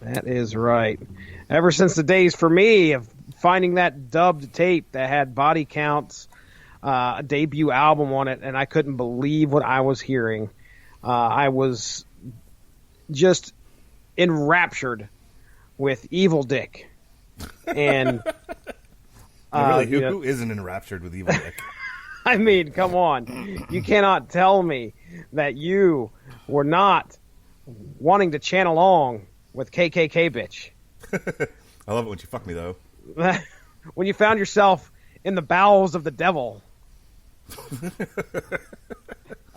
That is right. Ever since the days for me of finding that dubbed tape that had Body Count's debut album on it, and I couldn't believe what I was hearing. I was just enraptured with Evil Dick. And Really, who isn't enraptured with Evil Dick? I mean, come on. You cannot tell me that you were not wanting to chant along with KKK bitch. I love it when you fuck me, though. When you found yourself in the bowels of the devil.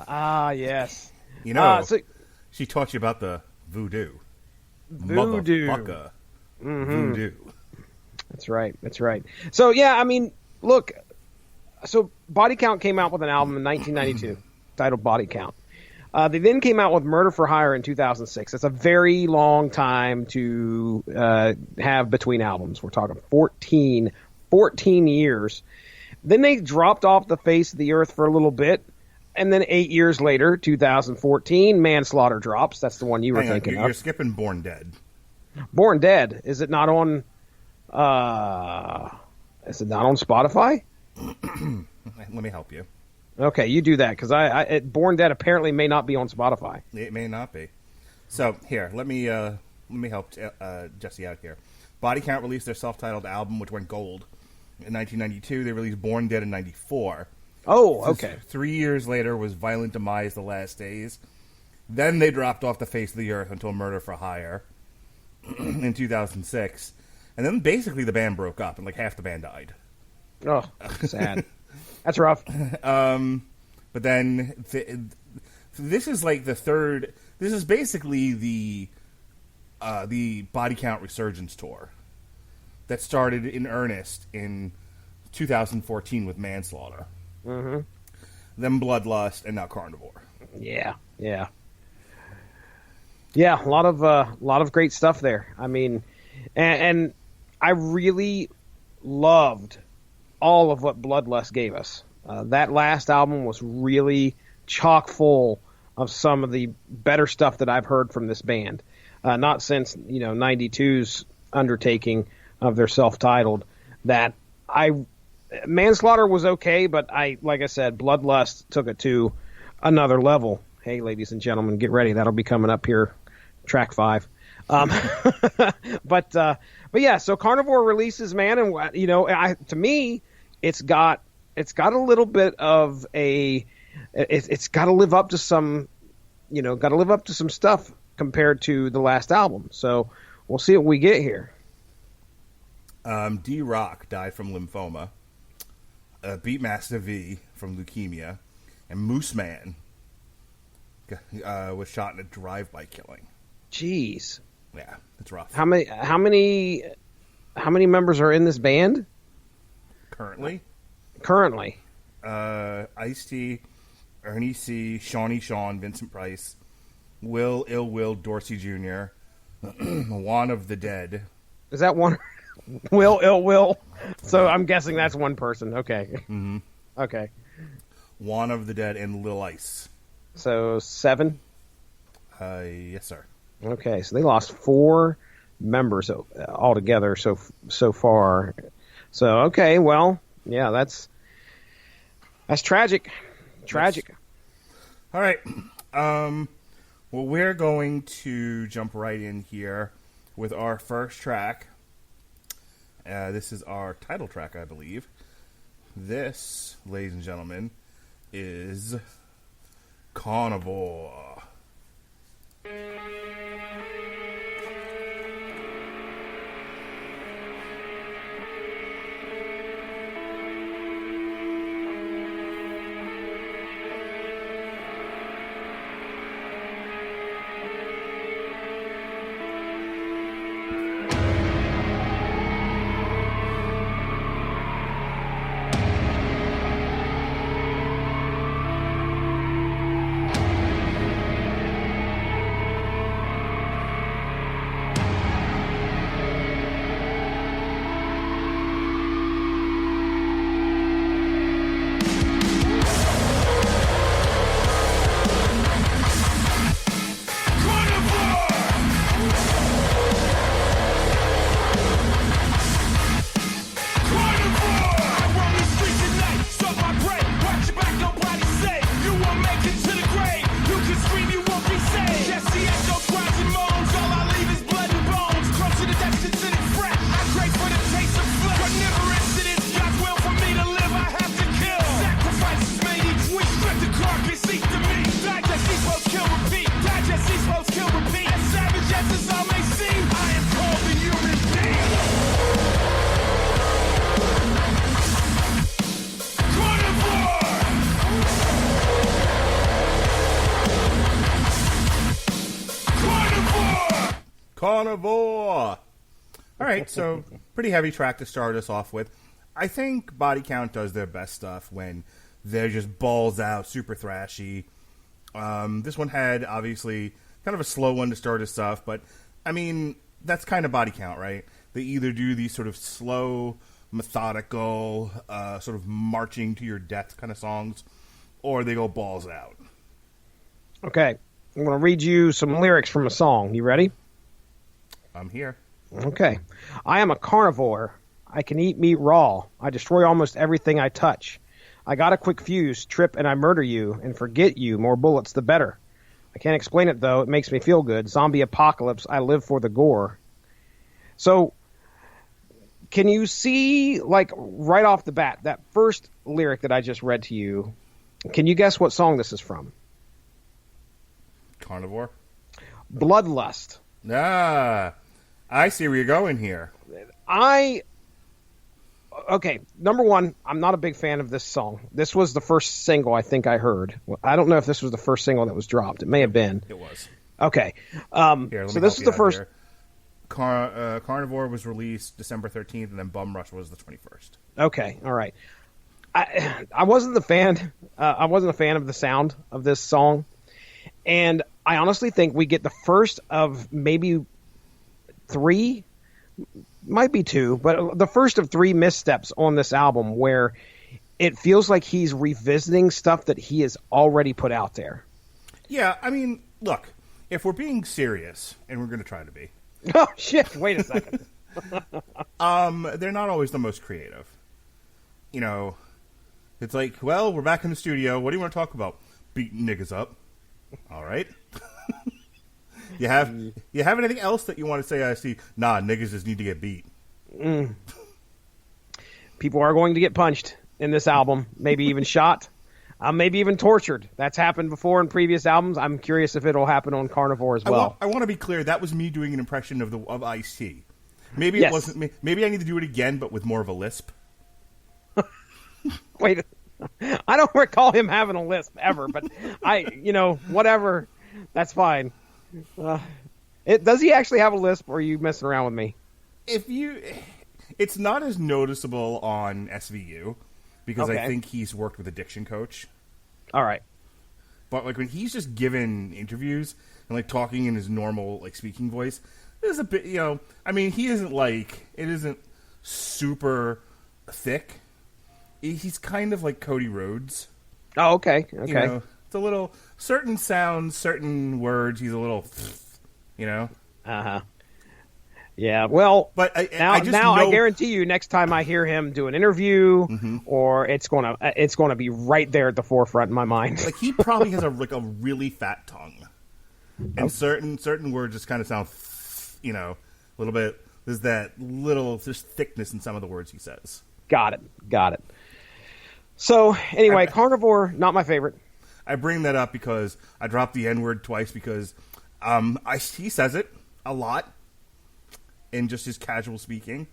Yes. You know, she taught you about the voodoo. Voodoo. Motherfucker. Voodoo. That's right. That's right. So, yeah, I mean, look. So, Body Count came out with an album in 1992 titled Body Count. They then came out with Murder for Hire in 2006. That's a very long time to have between albums. We're talking 14 years. Then they dropped off the face of the earth for a little bit. And then 8 years later, 2014, Manslaughter drops. That's the one you were thinking of. You're skipping Born Dead. Born Dead. Is it not on Spotify? Let me help you. Okay, you do that, because Born Dead apparently may not be on Spotify. It may not be. So here, let me help Jesse out here. Body Count released their self-titled album, which went gold in 1992. They released Born Dead in 94. Oh, okay. 3 years later was Violent Demise, The Last Days. Then they dropped off the face of the earth until Murder for Hire in 2006. And then basically the band broke up, and like half the band died. Oh, sad. That's rough. But then this is like the third. This is basically the Body Count Resurgence tour that started in earnest in 2014 with Manslaughter. Mm-hmm. Then Bloodlust, and now Carnivore. Yeah. A lot of great stuff there. I mean, and I really loved all of what Bloodlust gave us. That last album was really chock full of some of the better stuff that I've heard from this band. Not since 92's undertaking of their self-titled. Manslaughter was okay, but like I said, Bloodlust took it to another level. Hey, ladies and gentlemen, get ready. That'll be coming up here, track 5. But yeah, so Carnivore releases, man, and to me, it's got a little bit of it's got to live up to some stuff compared to the last album. So we'll see what we get here. D-Rock died from lymphoma. Beatmaster V from leukemia, and Moose Man was shot in a drive-by killing. Jeez. Yeah, it's rough. How many members are in this band? Currently? Ice-T, Ernie C., Shawnee Sean, Vincent Price, Will Ill Will Dorsey Jr., Juan of the Dead. Is that one? Will Ill Will? So I'm guessing that's one person. Okay. Mm-hmm. Okay. Juan of the Dead and Lil Ice. So 7? Yes, sir. Okay, so they lost 4 members altogether so far. So okay, well, yeah, that's tragic. Tragic. Yes. All right. Well, we're going to jump right in here with our first track. This is our title track, I believe. This, ladies and gentlemen, is Carnivore. Carnivore. All right, so pretty heavy track to start us off with. I think Body Count does their best stuff when they're just balls out, super thrashy. This one had, obviously, kind of a slow one to start us off, but, I mean, that's kind of Body Count, right? They either do these sort of slow, methodical, sort of marching to your death kind of songs, or they go balls out. Okay, I'm going to read you some lyrics from a song. You ready? I'm here. Okay. I am a carnivore. I can eat meat raw. I destroy almost everything I touch. I got a quick fuse, trip, and I murder you, and forget you. More bullets, the better. I can't explain it, though. It makes me feel good. Zombie apocalypse. I live for the gore. So, can you see, like, right off the bat, that first lyric that I just read to you, can you guess what song this is from? Carnivore? Bloodlust. Ah, I see where you're going here. Okay, number one, I'm not a big fan of this song. This was the first single I think I heard. Well, I don't know if this was the first single that was dropped. It may have been. It was. Okay. Here, So this is the first. Carnivore was released December 13th, and then Bum Rush was the 21st. Okay, all right. I wasn't the fan. I wasn't a fan of the sound of this song, and I honestly think we get the first of maybe 3. Might be 2, but the first of 3 missteps on this album where it feels like he's revisiting stuff that he has already put out there. Yeah, I mean, look, if we're being serious, and we're going to try to be. Oh, shit, wait a second. They're not always the most creative. You know, it's like, well, we're back in the studio. What do you want to talk about? Beating niggas up. All right. You have anything else that you want to say? I see. Nah, niggas just need to get beat. People are going to get punched in this album, maybe even shot, maybe even tortured. That's happened before in previous albums. I'm curious if it'll happen on Carnivore as well. I want to be clear. That was me doing an impression of Ice-T. Maybe it wasn't me. Maybe I need to do it again, but with more of a lisp. Wait, I don't recall him having a lisp ever, but whatever. That's fine. Does he actually have a lisp, or are you messing around with me? It's not as noticeable on SVU because Okay. I think he's worked with a diction coach. All right. But like when he's just given interviews and like talking in his normal like speaking voice, there's a bit, I mean, he isn't like, it isn't super thick. He's kind of like Cody Rhodes. Oh, okay. Okay. It's a little, certain sounds, certain words, he's a little, Uh-huh. Yeah, well, but I guarantee you, next time I hear him do an interview, or it's gonna be right there at the forefront in my mind. Like he probably has a really fat tongue, and certain words just kind of sound, a little bit. There's that little just thickness in some of the words he says. Got it. So anyway, Carnivore, not my favorite. I bring that up because I dropped the N-word twice because he says it a lot in just his casual speaking.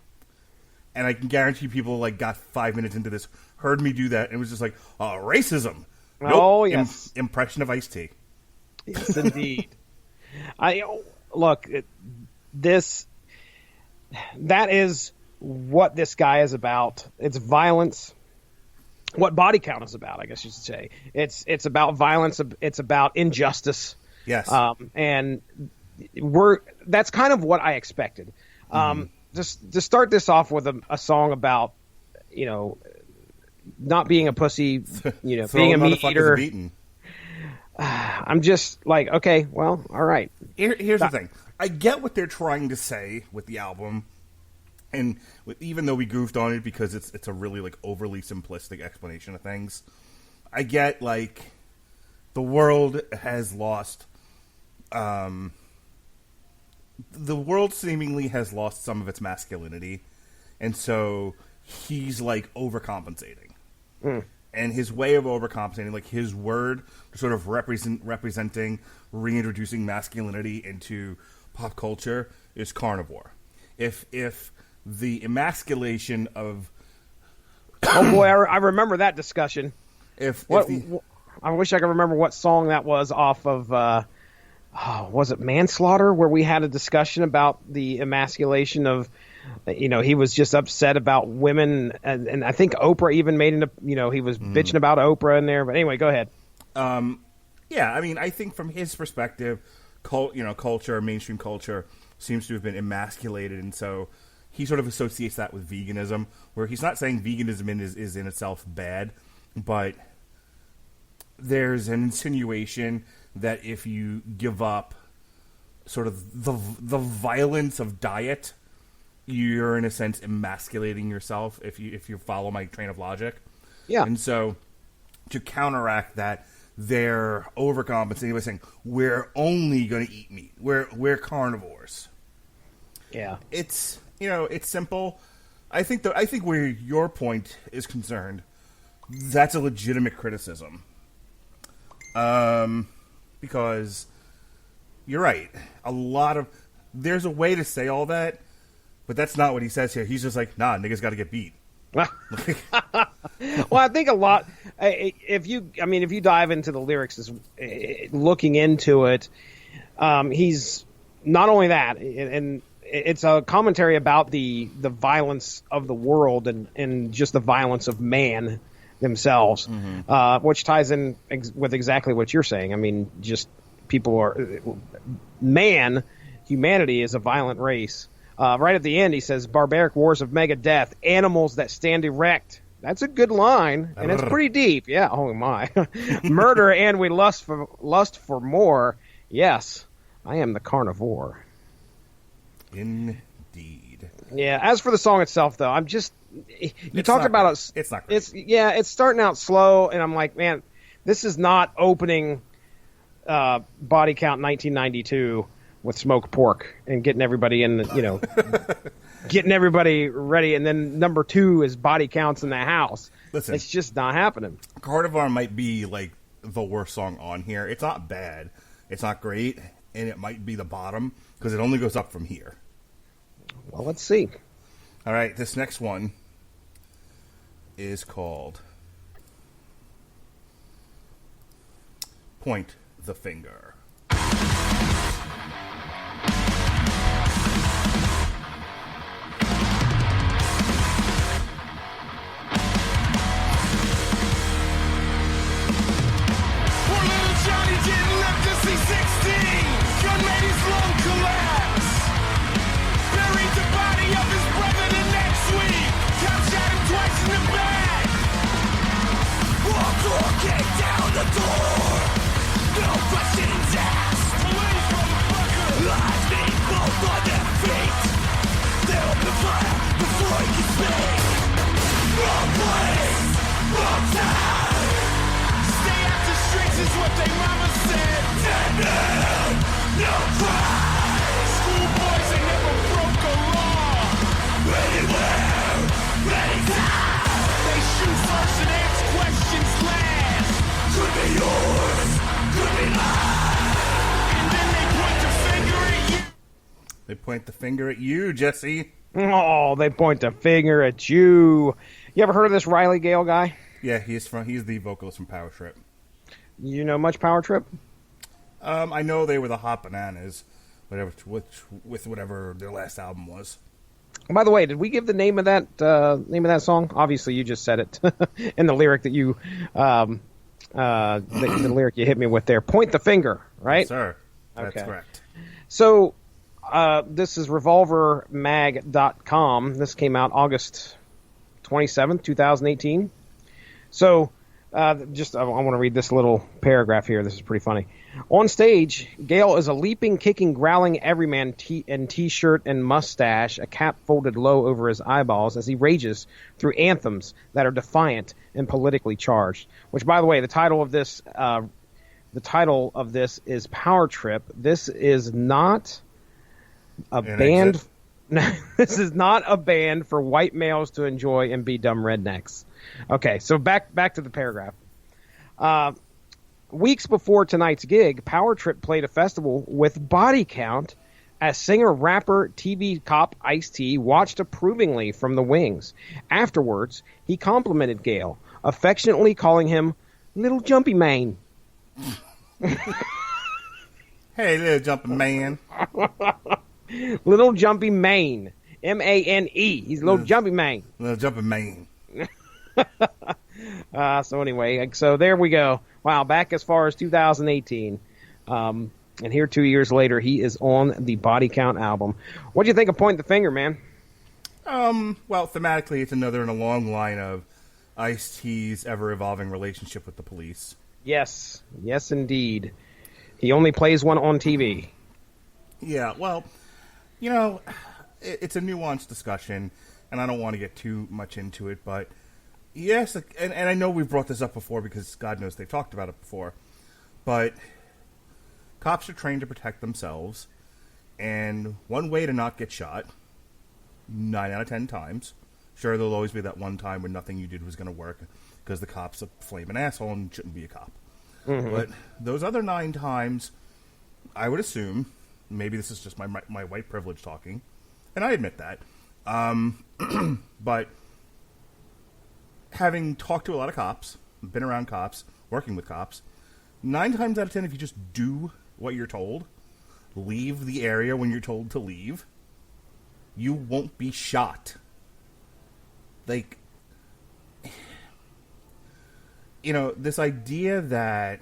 And I can guarantee people like got 5 minutes into this, heard me do that, and it was just like, racism. Nope. Oh, yes. Impression of Ice-T. Yes, indeed. That is what this guy is about. It's violence. What Body Count is about, I guess you should say. It's about violence. It's about injustice. Yes. And that's kind of what I expected. Just to start this off with a song about, not being a pussy, being a meat eater. I'm just like, okay, well, all right. Here's the thing. I get what they're trying to say with the album. And even though we goofed on it because it's a really like overly simplistic explanation of things, I get like the world has lost. The world seemingly has lost some of its masculinity, and so he's like overcompensating. And his way of overcompensating, like his word, sort of representing, reintroducing masculinity into pop culture, is carnivore. If the emasculation of oh boy, I remember that discussion. I wish I wish I could remember what song that was off of was it manslaughter, where we had a discussion about the emasculation of, he was just upset about women, and I think Oprah even made he was bitching about Oprah in there. But anyway, go ahead. Yeah, I mean, I think from his perspective, culture, mainstream culture, seems to have been emasculated, and so he sort of associates that with veganism, where he's not saying veganism is in itself bad, but there's an insinuation that if you give up sort of the violence of diet, you're in a sense emasculating yourself, if you follow my train of logic. Yeah. And so to counteract that, they're overcompensating by saying we're only going to eat meat. We're carnivores. Yeah. It's it's simple. I think where your point is concerned, that's a legitimate criticism. Because you're right. There's a way to say all that, but that's not what he says here. He's just like, nah, niggas got to get beat. Well, I think a lot. If you dive into the lyrics, looking into it, he's not only that, and it's a commentary about the violence of the world and just the violence of man themselves, which ties in with exactly what you're saying. I mean, just humanity is a violent race. Right at the end, he says, barbaric wars of mega death, animals that stand erect. That's a good line, and it's pretty deep. Yeah, oh my. Murder, and we lust for more. Yes, I am the carnivore. Indeed. Yeah, as for the song itself, though, I'm just... You talked about it. It's not great. It's starting out slow, and I'm like, man, this is not opening Body Count 1992 with smoked pork and getting everybody in getting everybody ready, and then number 2 is Body Counts in the House. Listen, it's just not happening. Carnivore might be like the worst song on here. It's not bad. It's not great, and it might be the bottom because it only goes up from here. Well, let's see. All right, this next one is called Point the Finger. They point the finger at you, Jesse. Oh, they point the finger at you. You ever heard of this Riley Gale guy? Yeah, he's the vocalist from Power Trip. You know much Power Trip? I know they were the Hot Bananas, with whatever their last album was. By the way, did we give the name of that song? Obviously, you just said it in the lyric that you the lyric you hit me with there. Point the finger, right? Yes, sir. That's okay. Correct. So this is revolvermag.com. This came out August 27th, 2018. So I want to read this little paragraph here. This is pretty funny. On stage, Gale is a leaping, kicking, growling everyman in T-shirt and mustache, a cap folded low over his eyeballs as he rages through anthems that are defiant and politically charged. Which, by the way, the title of this is Power Trip. This is not a band. This is not a band for white males to enjoy and be dumb rednecks. Okay, so back to the paragraph. Weeks before tonight's gig, Power Trip played a festival with Body Count as singer-rapper TV cop Ice-T watched approvingly from the wings. Afterwards, he complimented Gale, affectionately calling him Little Jumpy Man. Hey, little jumping man. Little Jumpy Mane. M-A-N-E. He's Little Jumpy Mane. Little jumping man. So anyway, so there we go. Wow, back as far as 2018. And here 2 years later, he is on the Body Count album. What do you think of Point the Finger, man? Well, thematically, it's another in a long line of Ice-T's ever-evolving relationship with the police. Yes. Yes, indeed. He only plays one on TV. Yeah, well, you know, it's a nuanced discussion, and I don't want to get too much into it, but yes, and I know we've brought this up before because God knows they've talked about it before, but cops are trained to protect themselves, and one way to not get shot, 9 out of 10 times, sure, there'll always be that one time when nothing you did was going to work because the cop's a flaming asshole and shouldn't be a cop. Mm-hmm. But those other 9 times, I would assume, maybe this is just my white privilege talking, and I admit that, but having talked to a lot of cops, been around cops, working with cops, 9 times out of 10, if you just do what you're told, leave the area when you're told to leave, you won't be shot. Like, you know, this idea that,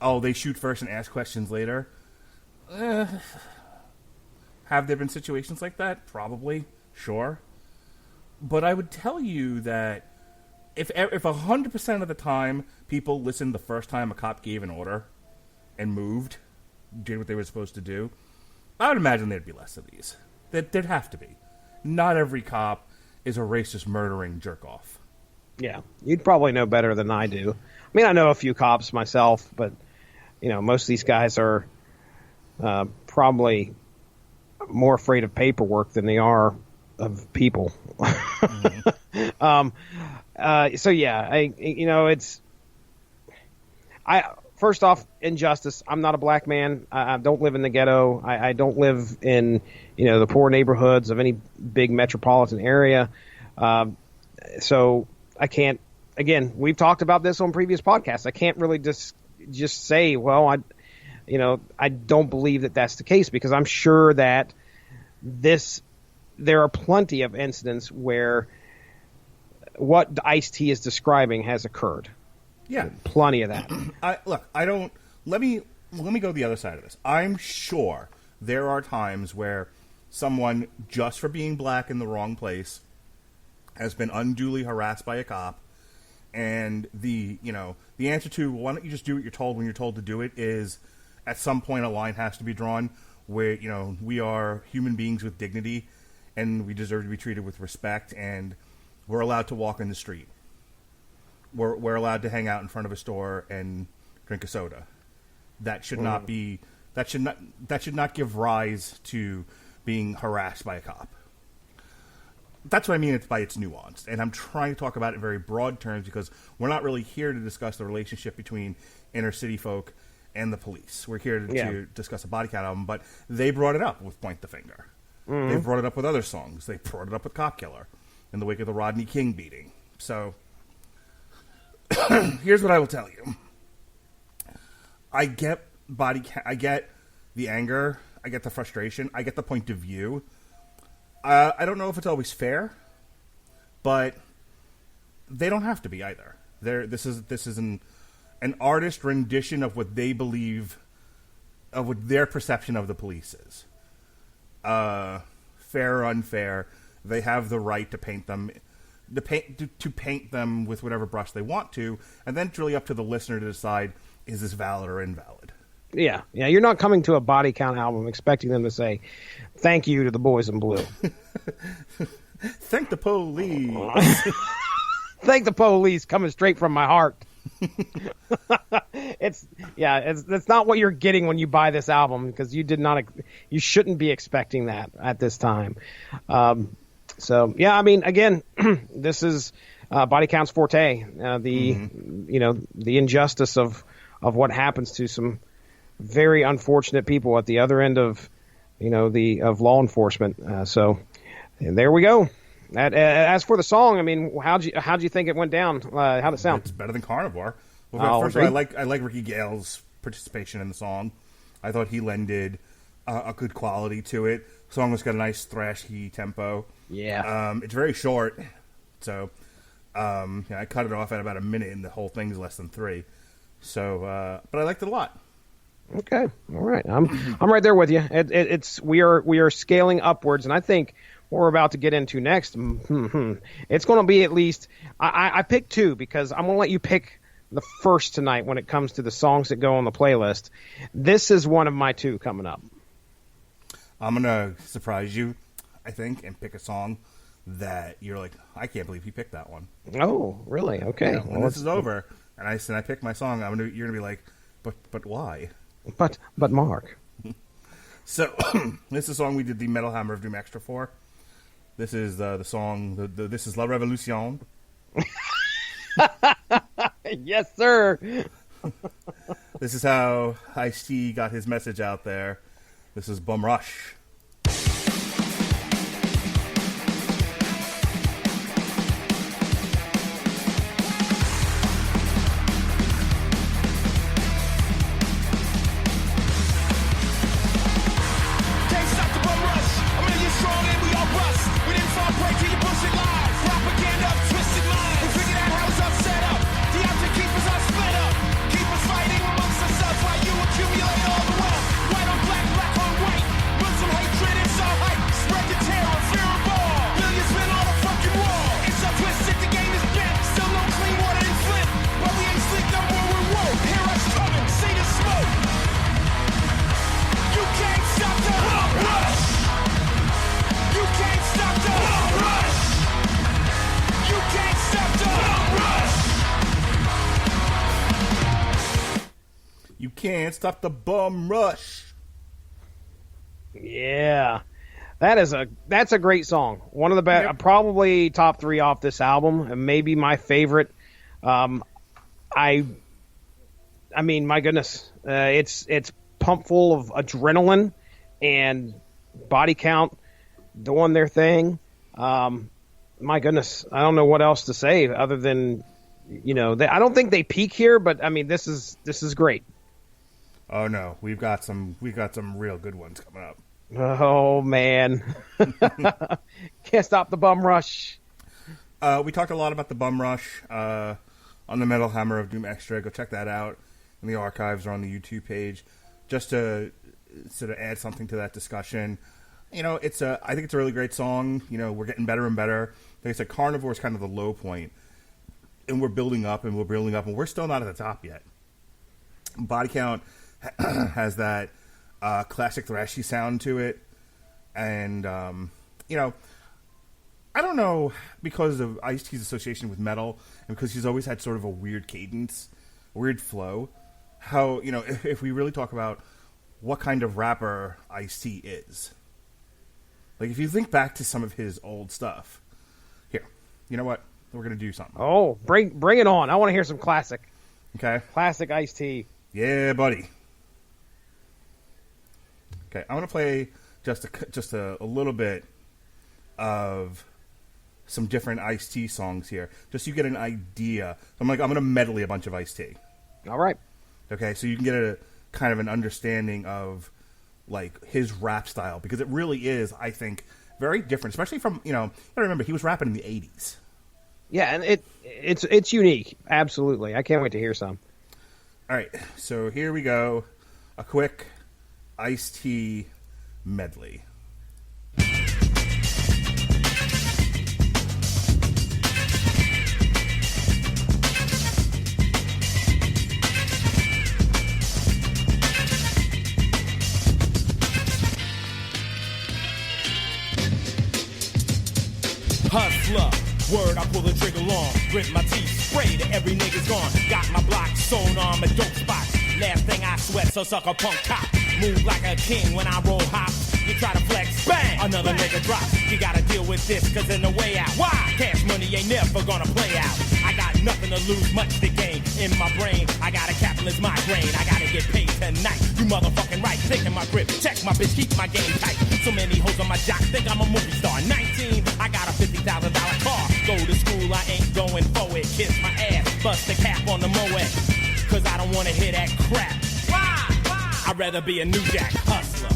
oh, they shoot first and ask questions later. Have there been situations like that? Probably. Sure. But I would tell you that if 100% of the time people listened the first time a cop gave an order and moved, did what they were supposed to do, I would imagine there'd be less of these. There'd have to be. Not every cop is a racist, murdering jerk-off. Yeah, you'd probably know better than I do. I mean, I know a few cops myself, but, you know, most of these guys are probably more afraid of paperwork than they are of people. Mm-hmm. So, yeah, first off, injustice. I'm not a black man. I don't live in the ghetto. I don't live in, the poor neighborhoods of any big metropolitan area. So I can't, again, we've talked about this on previous podcasts. I can't really just say, well, I don't believe that that's the case, because I'm sure that there are plenty of incidents where what Ice-T is describing has occurred. Yeah, plenty of that. Let me go the other side of this. I'm sure there are times where someone, just for being black in the wrong place, has been unduly harassed by a cop, and the answer to why don't you just do what you're told when you're told to do it is, at some point a line has to be drawn where we are human beings with dignity, and we deserve to be treated with respect, and we're allowed to walk in the street. We're allowed to hang out in front of a store and drink a soda. That should not be. That should not give rise to being harassed by a cop. That's what I mean. It's by its nuance, and I'm trying to talk about it in very broad terms because we're not really here to discuss the relationship between inner city folk and the police. We're here to discuss a Body Count album, but they brought it up with Point the Finger. Mm-hmm. They brought it up with other songs. They brought it up with Cop Killer in the wake of the Rodney King beating. So. Here's what I will tell you. I get I get the anger. I get the frustration. I get the point of view. I don't know if it's always fair, but they don't have to be either. This is an artist rendition of what they believe, of what their perception of the police is. Fair or unfair, they have the right to paint them. To paint them with whatever brush they want to, and then it's really up to the listener to decide, is this valid or invalid? Yeah. You're not coming to a Body Count album expecting them to say, thank you to the boys in blue. Thank the police. Thank the police, coming straight from my heart. It's not what you're getting when you buy this album, because you shouldn't be expecting that at this time. So, yeah, I mean, again, this is Body Count's forte, the injustice of what happens to some very unfortunate people at the other end of, of law enforcement. So there we go. As for the song, I mean, how'd you think it went down? How'd it sound? It's better than Carnivore. Well, first of all, I like Ricky Gale's participation in the song. I thought he lended a good quality to it. The song has got a nice thrashy tempo. Yeah. It's very short, so I cut it off at about a minute, and the whole thing's less than 3. So, but I liked it a lot. Okay, all right. I'm right there with you. We are scaling upwards, and I think what we're about to get into next, it's going to be at least. I picked 2 because I'm going to let you pick the first tonight when it comes to the songs that go on the playlist. This is one of my 2 coming up. I'm going to surprise you, I think, and pick a song that you're like, I can't believe he picked that one. Oh, really? Okay. When this is over, and I pick my song, you're going to be like, but why? But Mark. So, this is a song we did the Metal Hammer of Doom Extra for. This is the song, this is La Revolution. Yes, sir. This is how Ice-T got his message out there. This is Bum Rush. You can't stop the bum rush. Yeah, that's a great song. One of the best, probably top 3 off this album, and maybe my favorite. I mean, my goodness, it's pumped full of adrenaline and body count doing their thing. My goodness, I don't know what else to say other than, I don't think they peak here, but I mean, this is great. Oh no, we've got some real good ones coming up. Oh man, can't stop the bum rush. We talked a lot about the bum rush on the Metal Hammer of Doom Extra. Go check that out in the archives or on the YouTube page, just to sort of add something to that discussion. I think it's a really great song. We're getting better and better. Like I said, Carnivore is kind of the low point, and we're building up, and we're still not at the top yet. Body Count has that classic thrashy sound to it, and I don't know, because of Ice-T's association with metal, and because he's always had sort of a weird cadence, weird flow, how, if we really talk about what kind of rapper Ice-T is. Like, if you think back to some of his old stuff, here, you know what? We're going to do something. Oh, bring it on. I want to hear some classic. Okay. Classic Ice-T. Yeah, buddy. Okay, I'm going to play just a little bit of some different Ice-T songs here, just so you get an idea. I'm going to medley a bunch of Ice-T. All right. Okay, so you can get a kind of an understanding of like his rap style, because it really is, I think, very different, especially from, you gotta remember, he was rapping in the 80s. Yeah, and it's unique. Absolutely. I can't wait to hear some. All right, so here we go. A quick Ice-T medley. Hustler, word, I pull the trigger long. Grit my teeth, spray to every nigga's gone. Got my block sewn on my dope spots. Last thing I sweat, so suck a punk cop. Move like a king when I roll hops. You try to flex, bang, another nigga drops. You gotta deal with this, cause in the way out. Why? Cash money ain't never gonna play out. I got nothing to lose, much to gain. In my brain, I got a capitalist migraine. I gotta get paid tonight. You motherfucking right, taking my grip. Check my bitch, keep my game tight. So many hoes on my jock, think I'm a movie star. 19, I got a $50,000 car. Go to school, I ain't going for it. Kiss my ass, bust the cap on the Moet. Cause I don't wanna hear that crap. Why? I'd rather be a New Jack hustler.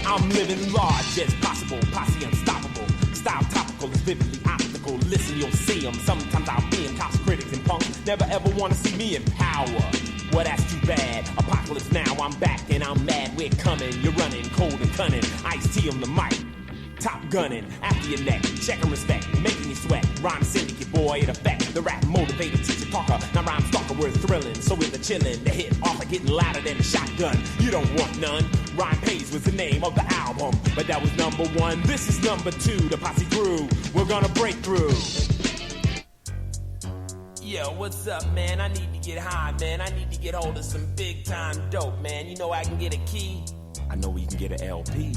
I'm living large as possible, posse unstoppable. Style topical is vividly obstacle. Listen, you'll see them. Sometimes I'll be in cops, critics, and punks. Never ever want to see me in power. Well, that's too bad. Apocalypse now, I'm back and I'm mad. We're coming, you're running, cold and cunning. Ice-T on the mic. Top gunning, after your neck, check and respect, making you sweat. Rhyme syndicate, boy, it affect. The rap motivated teacher talker, now rhyme stalker, we're thrilling. So we're the chillin', the hit offer getting louder than a shotgun. You don't want none. Rhyme Pays was the name of the album, but that was number one. This is number two, the posse grew. We're gonna break through. Yo, what's up, man? I need to get high, man. I need to get hold of some big time dope, man. You know I can get a key. I know we can get an LP.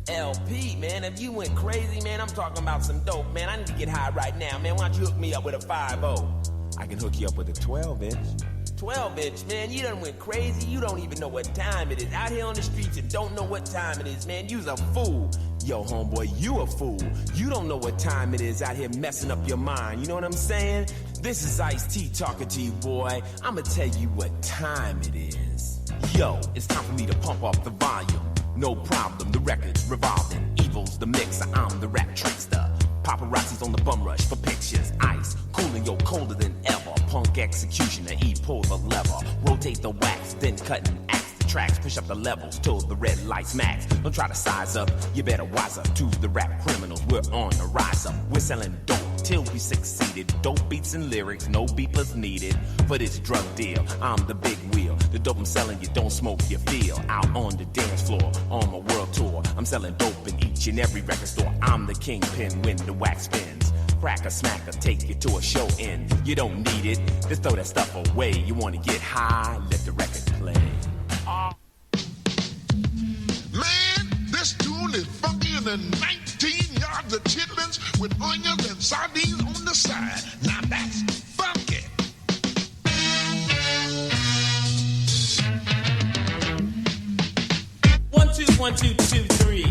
LP, man, if you went crazy, man, I'm talking about some dope, man. I need to get high right now, man. Why don't you hook me up with a 5-0? I can hook you up with a 12-inch. 12-inch, man, you done went crazy. You don't even know what time it is. Out here on the streets and don't know what time it is, man. You's a fool. Yo, homeboy, you a fool. You don't know what time it is out here messing up your mind. You know what I'm saying? This is Ice-T talking to you, boy. I'ma tell you what time it is. Yo, it's time for me to pump up the volume. No problem, the record's revolving. Evil's the mixer, I'm the rap trickster. Paparazzi's on the bum rush for pictures. Ice, cooling, yo, colder than ever. Punk executioner, E, pull the lever. Rotate the wax, then cut and axe the tracks. Push up the levels till the red lights max. Don't try to size up, you better wise up to the rap criminals. We're on the rise up. We're selling dope till we succeeded. Dope beats and lyrics, no beepers needed. For this drug deal, I'm the big wheel. The dope I'm selling, you don't smoke, you feel. Out on the dance floor, on my world tour. I'm selling dope in each and every record store. I'm the kingpin when the wax spins. Crack a smack or take you to a show end. You don't need it, just throw that stuff away. You wanna get high, let the record play. Man, this tune is funkier than 19 yards of chitlins with onions and sardines on the side. Now that's funky. 1, 2, 1, 2, 2, 3.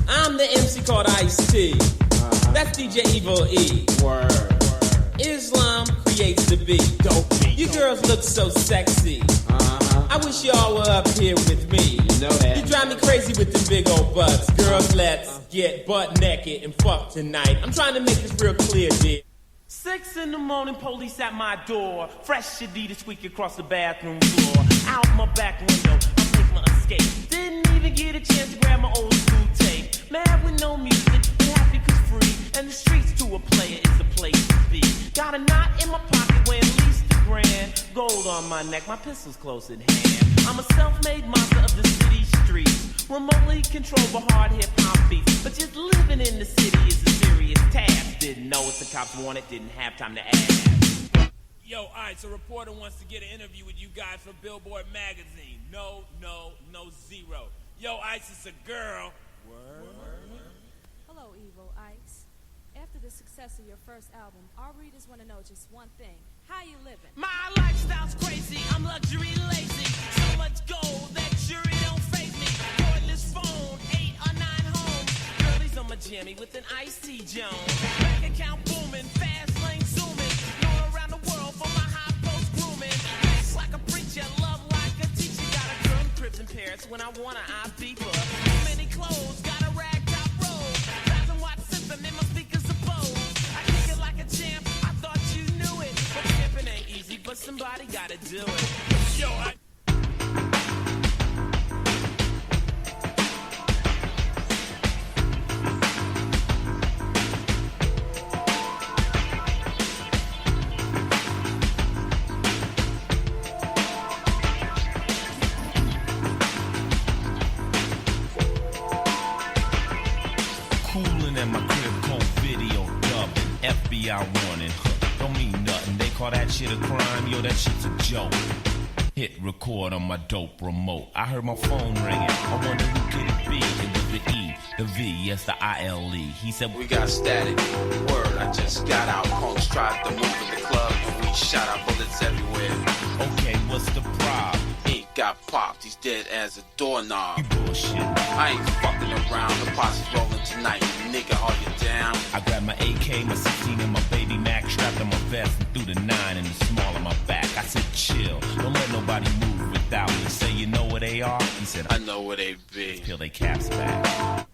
I'm the MC called Ice-T. That's DJ Evil E. Word. Islam creates the beat. Dope beat. You girls look so sexy. I wish y'all were up here with me. You know that. You drive me crazy with them big old butts. Girls, let's get butt naked and fuck tonight. I'm trying to make this real clear, dear. 6 in the morning, police at my door. Fresh Adidas squeak across the bathroom floor. Out my back window, I make my escape. Didn't even get a chance to grab my old school tape. Mad with no music, be happy cause free. And the streets to a player is the place to be. Got a knot in my pocket weighing at least a grand. Gold on my neck, my pistol's close at hand. I'm a self-made monster of the city streets. Remotely controlled by hard hip-hop beats. But just living in the city is a serious task. Didn't know what the cops wanted, didn't have time to ask. Yo, alright, so a reporter wants to get an interview with you guys for Billboard magazine. No, zero. Yo, Ice, it's a girl. Word. Hello, Evil Ice. After the success of your first album, our readers want to know just one thing. How you living? My lifestyle's crazy, I'm luxury lazy. So much gold that jury don't faze me. Cordless phone, 8 or 9 homes. Girlies on my jammy with an Ice-T Jones. Bank account booming, fast lane zooming. Going around the world for my high post grooming. Dress like a preacher, love like a teacher. Got a girl in cribs in Paris when I want her, I beep her. Too many clothes, got a rag top robe. 1,000-watt system in my speakers of Bose. I kick it like a champ, I thought you knew it. But camping ain't easy, but somebody gotta do it. Yo, Coolin' at my crib, cold video dubbing. FBI warning, don't mean nothing. They call that shit a crime, yo, that shit's a joke. Hit record on my dope remote. I heard my phone ringing. I wonder who could it be? It was the E, the V, yes, the ILE. He said, We got static. Word, I just got out. Punks tried to move in the club and we shot our bullets everywhere. okay, what's the problem? Ink got popped, he's dead as a doorknob. You bullshit. I ain't fucking around, the posse's rolling tonight. Nigga, are you down? I grabbed my AK, my 16, and my baby Mac, strapped on my vest and threw the 9 in the small of my back. I said, chill, don't let nobody move without me. Say, you know where they are? He said, I know where they be. peel their caps back.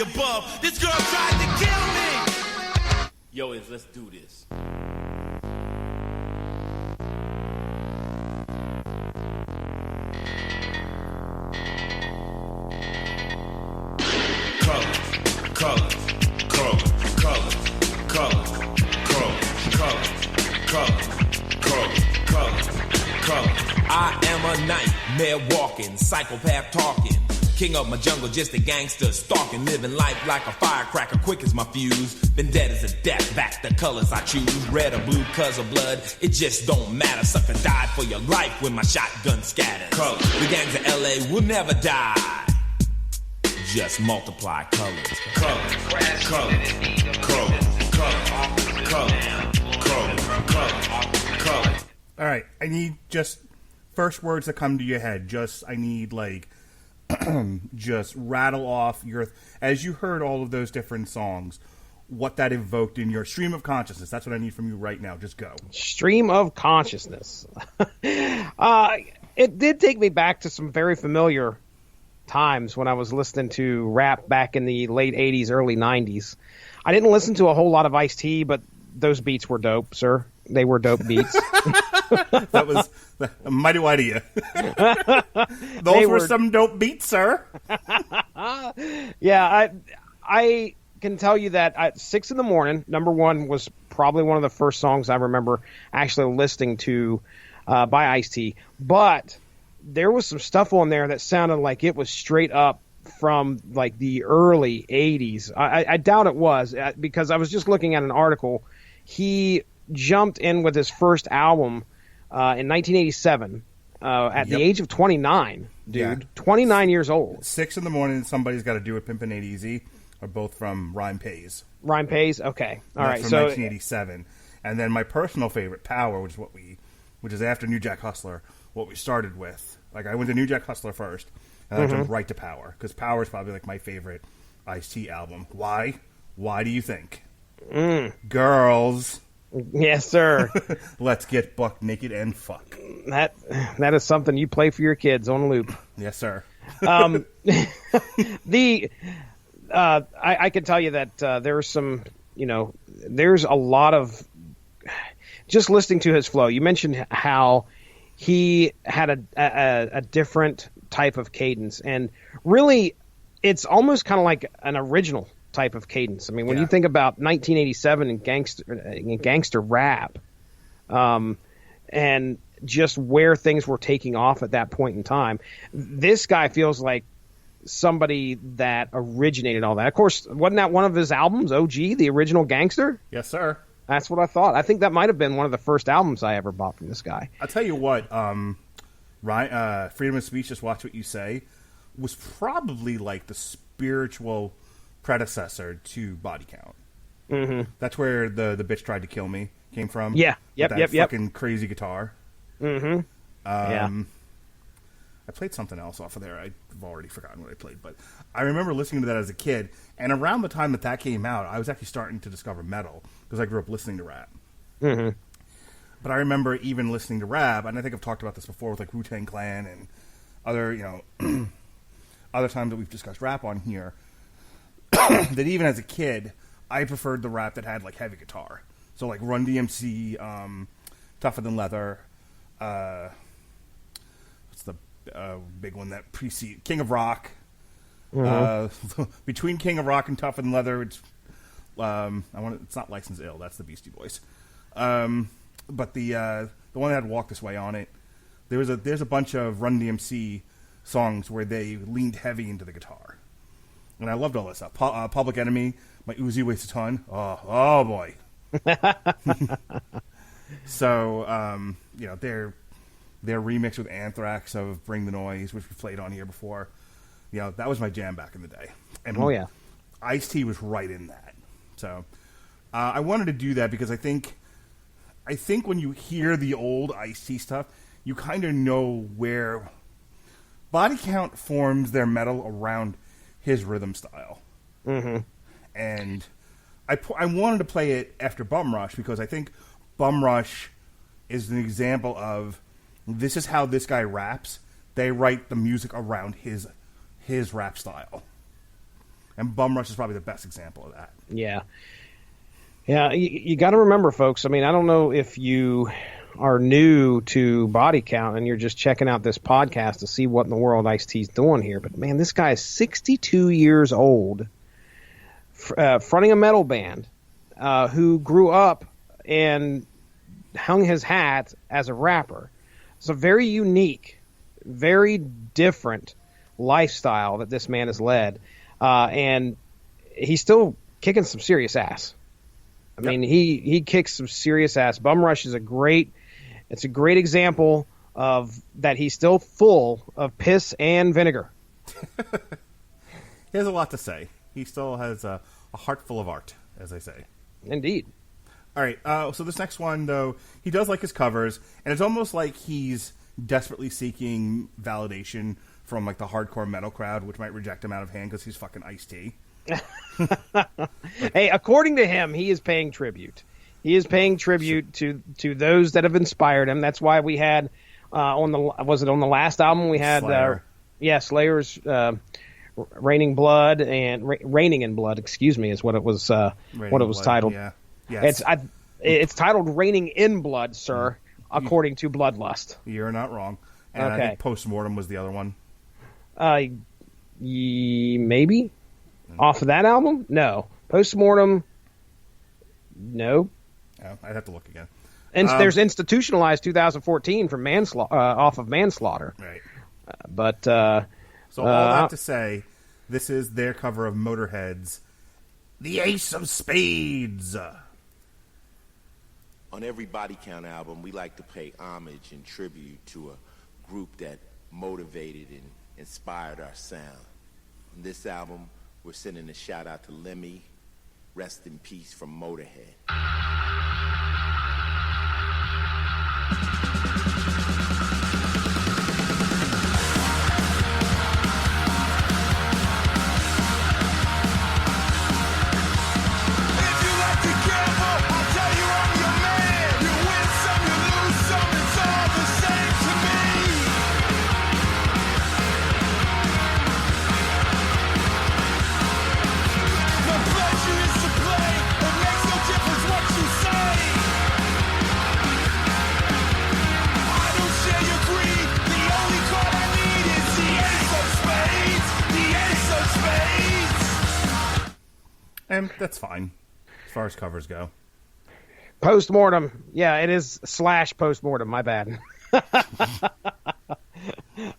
Above. This girl tried to kill me. Yo, let's do this. I am a nightmare walking, psychopath talking. King of my jungle, just a gangster, stalking, living life like a firecracker, quick as my fuse. Been dead as a death, back the colors I choose. Red or blue, cause of blood, it just don't matter. Sucker died for your life when my shotgun scatters. Colors. The gangs of LA will never die. Just multiply colors. Colors, colors, colors. All right, I need just first words that come to your head. I need like just rattle off as you heard all of those different songs, what that evoked in your stream of consciousness. That's what I need from you right now. Just go. Stream of consciousness. It did take me back to some very familiar times when I was listening to rap back in the late 80s, early 90s. I didn't listen to a whole lot of Ice-T, but those beats were dope, sir. They were dope beats. That was mighty white of you. Those were some dope beats, sir. Yeah, I can tell you that at 6 in the morning, number one was probably one of the first songs I remember actually listening to by Ice-T. But there was some stuff on there that sounded like it was straight up from like the early 80s. I doubt it was, because I was just looking at an article. He jumped in with his first album in 1987 at the age of 29, dude. Yeah. 29 years old. 6 in the morning, Somebody's Got to Do It, Pimpin' Ain't Easy are both from Rhyme Pays. Rhyme Pays? Okay. All right. From 1987. And then my personal favorite, Power, which is after New Jack Hustler, what we started with. Like, I went to New Jack Hustler first, and I jumped right to Power, because Power is probably like my favorite Ice-T album. Why? Why do you think? Girls. Yes, sir. Let's get buck naked and fuck. That is something you play for your kids on loop. Yes, sir. I can tell you that there's some, there's a lot of just listening to his flow. You mentioned how he had a different type of cadence, and really, it's almost kind of like an original type of cadence. I mean, when you think about 1987 and gangster rap, and just where things were taking off at that point in time, this guy feels like somebody that originated all that. Of course, wasn't that one of his albums, OG, the original Gangster? Yes, sir. That's what I thought. I think that might have been one of the first albums I ever bought from this guy. I'll tell you what, Freedom of Speech, Just Watch What You Say, was probably like the spiritual predecessor to Body Count. Mm-hmm. That's where the bitch tried to kill me came from. Yeah. Yep. Fucking crazy guitar. Mm-hmm. I played something else off of there. I've already forgotten what I played, but I remember listening to that as a kid. And around the time that came out, I was actually starting to discover metal because I grew up listening to rap. Mm-hmm. But I remember even listening to rap, and I think I've talked about this before with like Wu-Tang Clan other, other times that we've discussed rap on here, that even as a kid, I preferred the rap that had like heavy guitar. So like Run DMC, Tougher Than Leather. What's the big one that precedes King of Rock? Between King of Rock and Tougher Than Leather, it's it's not Licensed Ill. That's the Beastie Boys. But the one that had Walk This Way on it, there's a bunch of Run DMC songs where they leaned heavy into the guitar, and I loved all this stuff. Public Enemy, My Uzi Weighs a Ton. Oh boy. So their remix with Anthrax of Bring the Noise, which we played on here before, that was my jam back in the day. And oh yeah, Ice-T was right in that. So I wanted to do that because I think when you hear the old Ice-T stuff, you kind of know where Body Count forms their metal around his rhythm style. Mm-hmm. And I wanted to play it after Bum Rush because I think Bum Rush is an example of this is how this guy raps. They write the music around his rap style. And Bum Rush is probably the best example of that. Yeah. Yeah, you got to remember, folks. I mean, I don't know if you are new to Body Count and you're just checking out this podcast to see what in the world Ice-T's doing here. But, man, this guy is 62 years old, fronting a metal band, who grew up and hung his hat as a rapper. It's a very unique, very different lifestyle that this man has led. And he's still kicking some serious ass. I mean, he kicks some serious ass. Bum Rush is a great example of that he's still full of piss and vinegar. He has a lot to say. He still has a heart full of art, as they say. Indeed. All right, so this next one, though, he does like his covers, and it's almost like he's desperately seeking validation from like the hardcore metal crowd, which might reject him out of hand because he's fucking Ice-T. Hey, according to him, he is paying tribute. He is paying tribute to those that have inspired him. That's why we had on the last album we had Slayer. Slayer's Raining Blood and Raining in Blood. Excuse me, is what it was titled. Yeah. Yes. It's titled Raining in Blood, sir, according to Bloodlust. You're not wrong. And Okay. I think Postmortem was the other one. Maybe off of that album. No, Postmortem. No. Oh, I'd have to look again. And there's Institutionalized 2014 from off of Manslaughter. Right. So all that to say, this is their cover of Motorhead's "The Ace of Spades." On every Body Count album, we like to pay homage and tribute to a group that motivated and inspired our sound. On this album, we're sending a shout out to Lemmy. Rest in peace from Motorhead. And that's fine, as far as covers go. Postmortem. Yeah, it is / Postmortem. My bad. I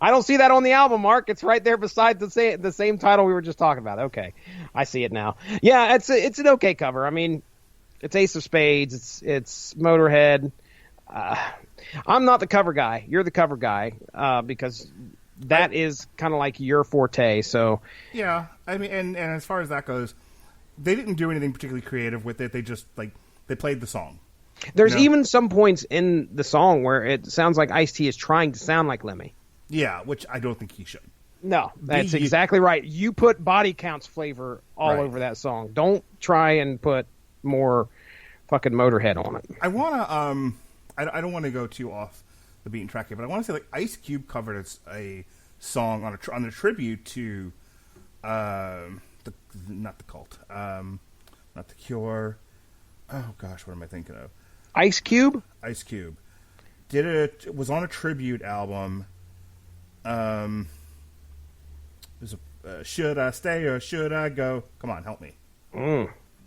don't see that on the album, Mark. It's right there beside the same title we were just talking about. Okay, I see it now. Yeah, it's an okay cover. I mean, it's Ace of Spades. It's Motorhead. I'm not the cover guy. You're the cover guy because that is kind of like your forte. So yeah, I mean, and as far as that goes, they didn't do anything particularly creative with it. They just they played the song. There's even some points in the song where it sounds like Ice-T is trying to sound like Lemmy. Yeah, which I don't think he should. No, that's exactly right. You put Body Count's flavor all over that song. Don't try and put more fucking Motorhead on it. I want to I don't want to go too off the beaten track here, but I want to say Ice Cube covered a song on a tribute to not the Cult, not the Cure. Oh gosh, what am I thinking of? Ice Cube. Ice Cube it was on a tribute album. There's a Should I Stay or Should I Go? Come on, help me.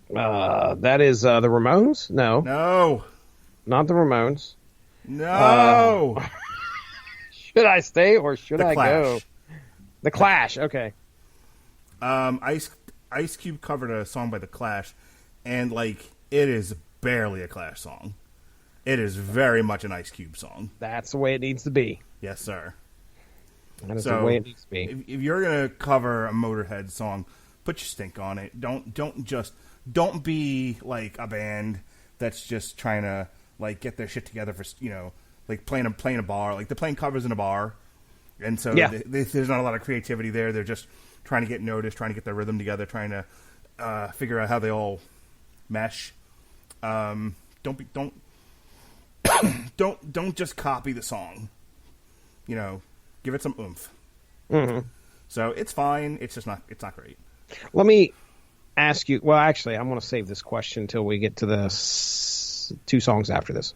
That is the Ramones? No, not the Ramones. No. Should I stay or should The I Clash. go? The Clash. Okay. Ice Cube covered a song by The Clash, and like it is barely a Clash song. It is very much an Ice Cube song. That's the way it needs to be. Yes, sir. That is the way it needs to be. If you're gonna cover a Motorhead song, put your stink on it. Don't be like a band that's just trying to like get their shit together for like playing a bar. Like they're playing covers in a bar, and so there's not a lot of creativity there. They're just trying to get noticed, trying to get their rhythm together, trying to figure out how they all mesh. Don't just copy the song. Give it some oomph. Mm-hmm. So it's fine. It's just not great. Let me ask you. Well, actually, I'm going to save this question until we get to the two songs after this.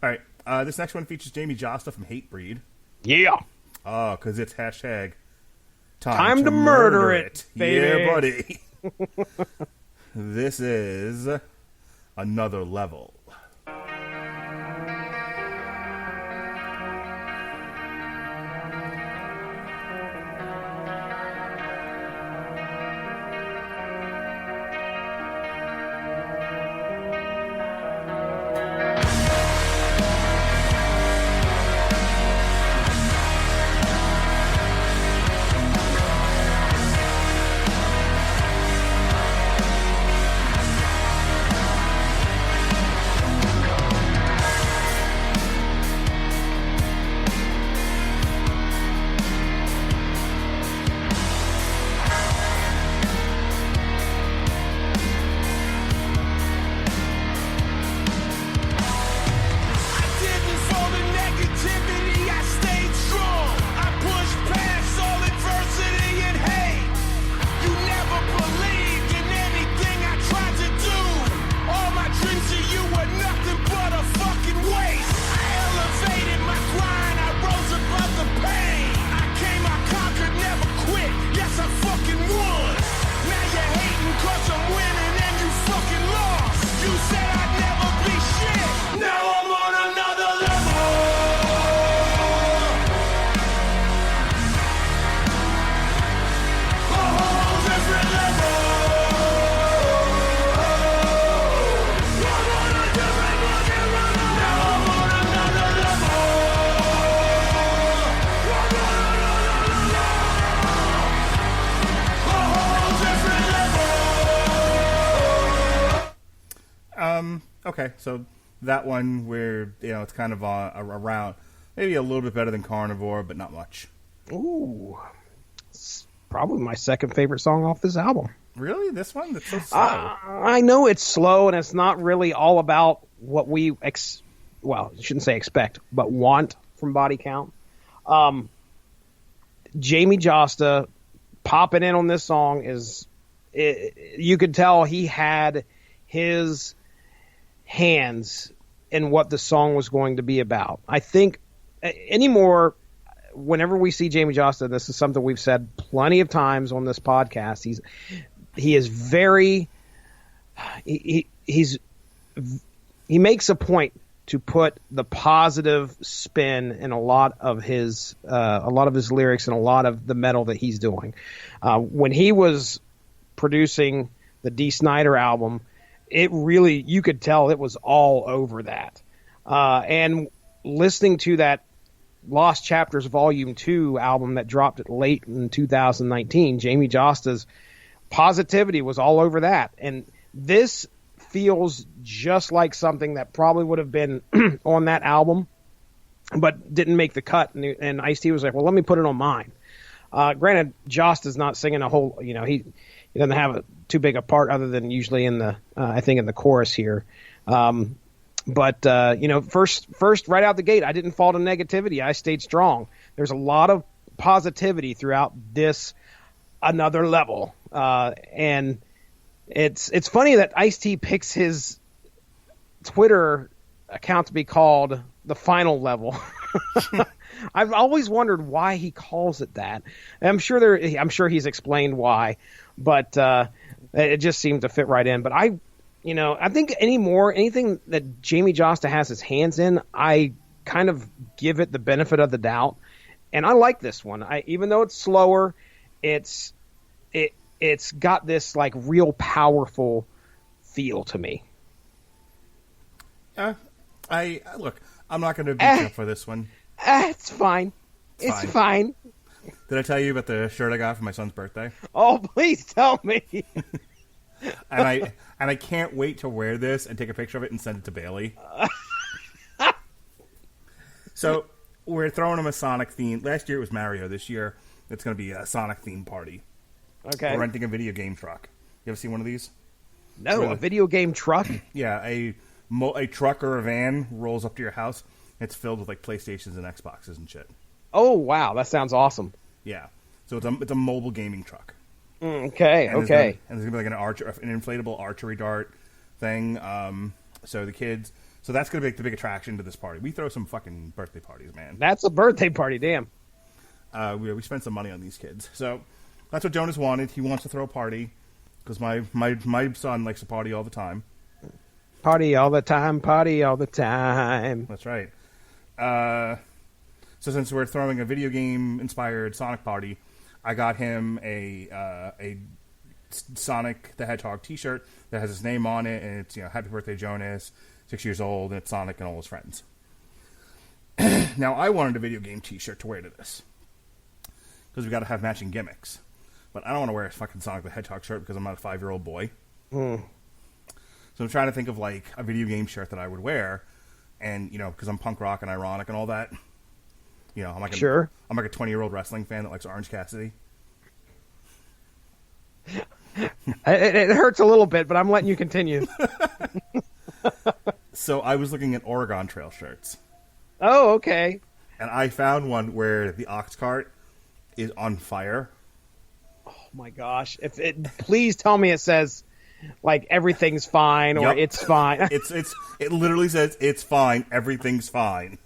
All right. This next one features Jamie Josta from Hatebreed. Yeah. Oh, because it's hashtag time to murder it, baby. Yeah, buddy. This is Another Level. Okay, so that one where it's kind of around maybe a little bit better than Carnivore, but not much. Ooh, it's probably my second favorite song off this album. Really, this one? That's so slow. I know it's slow, and it's not really all about what we well, I shouldn't say expect, but want from Body Count. Jamie Josta popping in on this song you could tell he had his hands in what the song was going to be about. I think anymore, whenever we see Jamie Josta, this is something we've said plenty of times on this podcast. He is very he makes a point to put the positive spin in a lot of his lyrics and a lot of the metal that he's doing. When he was producing the Dee Snider album, it really, you could tell it was all over that. And listening to that Lost Chapters Volume 2 album that dropped it late in 2019, Jamie Josta's positivity was all over that. And this feels just like something that probably would have been on that album, but didn't make the cut. And Ice-T was like, well, let me put it on mine. Granted, Josta's not singing a whole, he doesn't have too big a part other than usually in the, I think in the chorus here. But first right out the gate, I didn't fall to negativity. I stayed strong. There's a lot of positivity throughout this another level. And it's funny that Ice-T picks his Twitter account to be called the final level. I've always wondered why he calls it that. I'm sure he's explained why, but it just seemed to fit right in. But I think anything that Jamie Josta has his hands in, I kind of give it the benefit of the doubt. And I like this one. Even though it's slower, it's got this like real powerful feel to me. Look, I'm not going to beat you up for this one. It's fine. It's fine. Did I tell you about the shirt I got for my son's birthday? Oh, please tell me. and I can't wait to wear this and take a picture of it and send it to Bailey. So we're throwing him a Sonic theme. Last year it was Mario. This year it's going to be a Sonic theme party. Okay. We're renting a video game truck. You ever seen one of these? No, a video game truck? Yeah, a truck or a van rolls up to your house. It's filled with like PlayStations and Xboxes and shit. Oh wow, that sounds awesome. Yeah, so it's a mobile gaming truck. Okay. And there's gonna be like an inflatable archery dart thing. So the kids. So that's gonna be the big attraction to this party. We throw some fucking birthday parties, man. That's a birthday party, damn. We spent some money on these kids. So that's what Jonas wanted. He wants to throw a party because my son likes to party all the time. Party all the time, party all the time. That's right. So since we're throwing a video game inspired Sonic party, I got him a Sonic the Hedgehog T-shirt that has his name on it, and it's Happy Birthday Jonas, 6 years old, and it's Sonic and all his friends. Now I wanted a video game T-shirt to wear to this because we got to have matching gimmicks, but I don't want to wear a fucking Sonic the Hedgehog shirt because I'm not a 5-year-old boy. So I'm trying to think of like a video game shirt that I would wear, and because I'm punk rock and ironic and all that. I'm like I'm like a 20-year-old wrestling fan that likes Orange Cassidy. It hurts a little bit, but I'm letting you continue. So I was looking at Oregon Trail shirts. Oh, okay. And I found one where the ox cart is on fire. Oh my gosh! Please tell me it says like everything's fine or it's fine. It literally says it's fine. Everything's fine.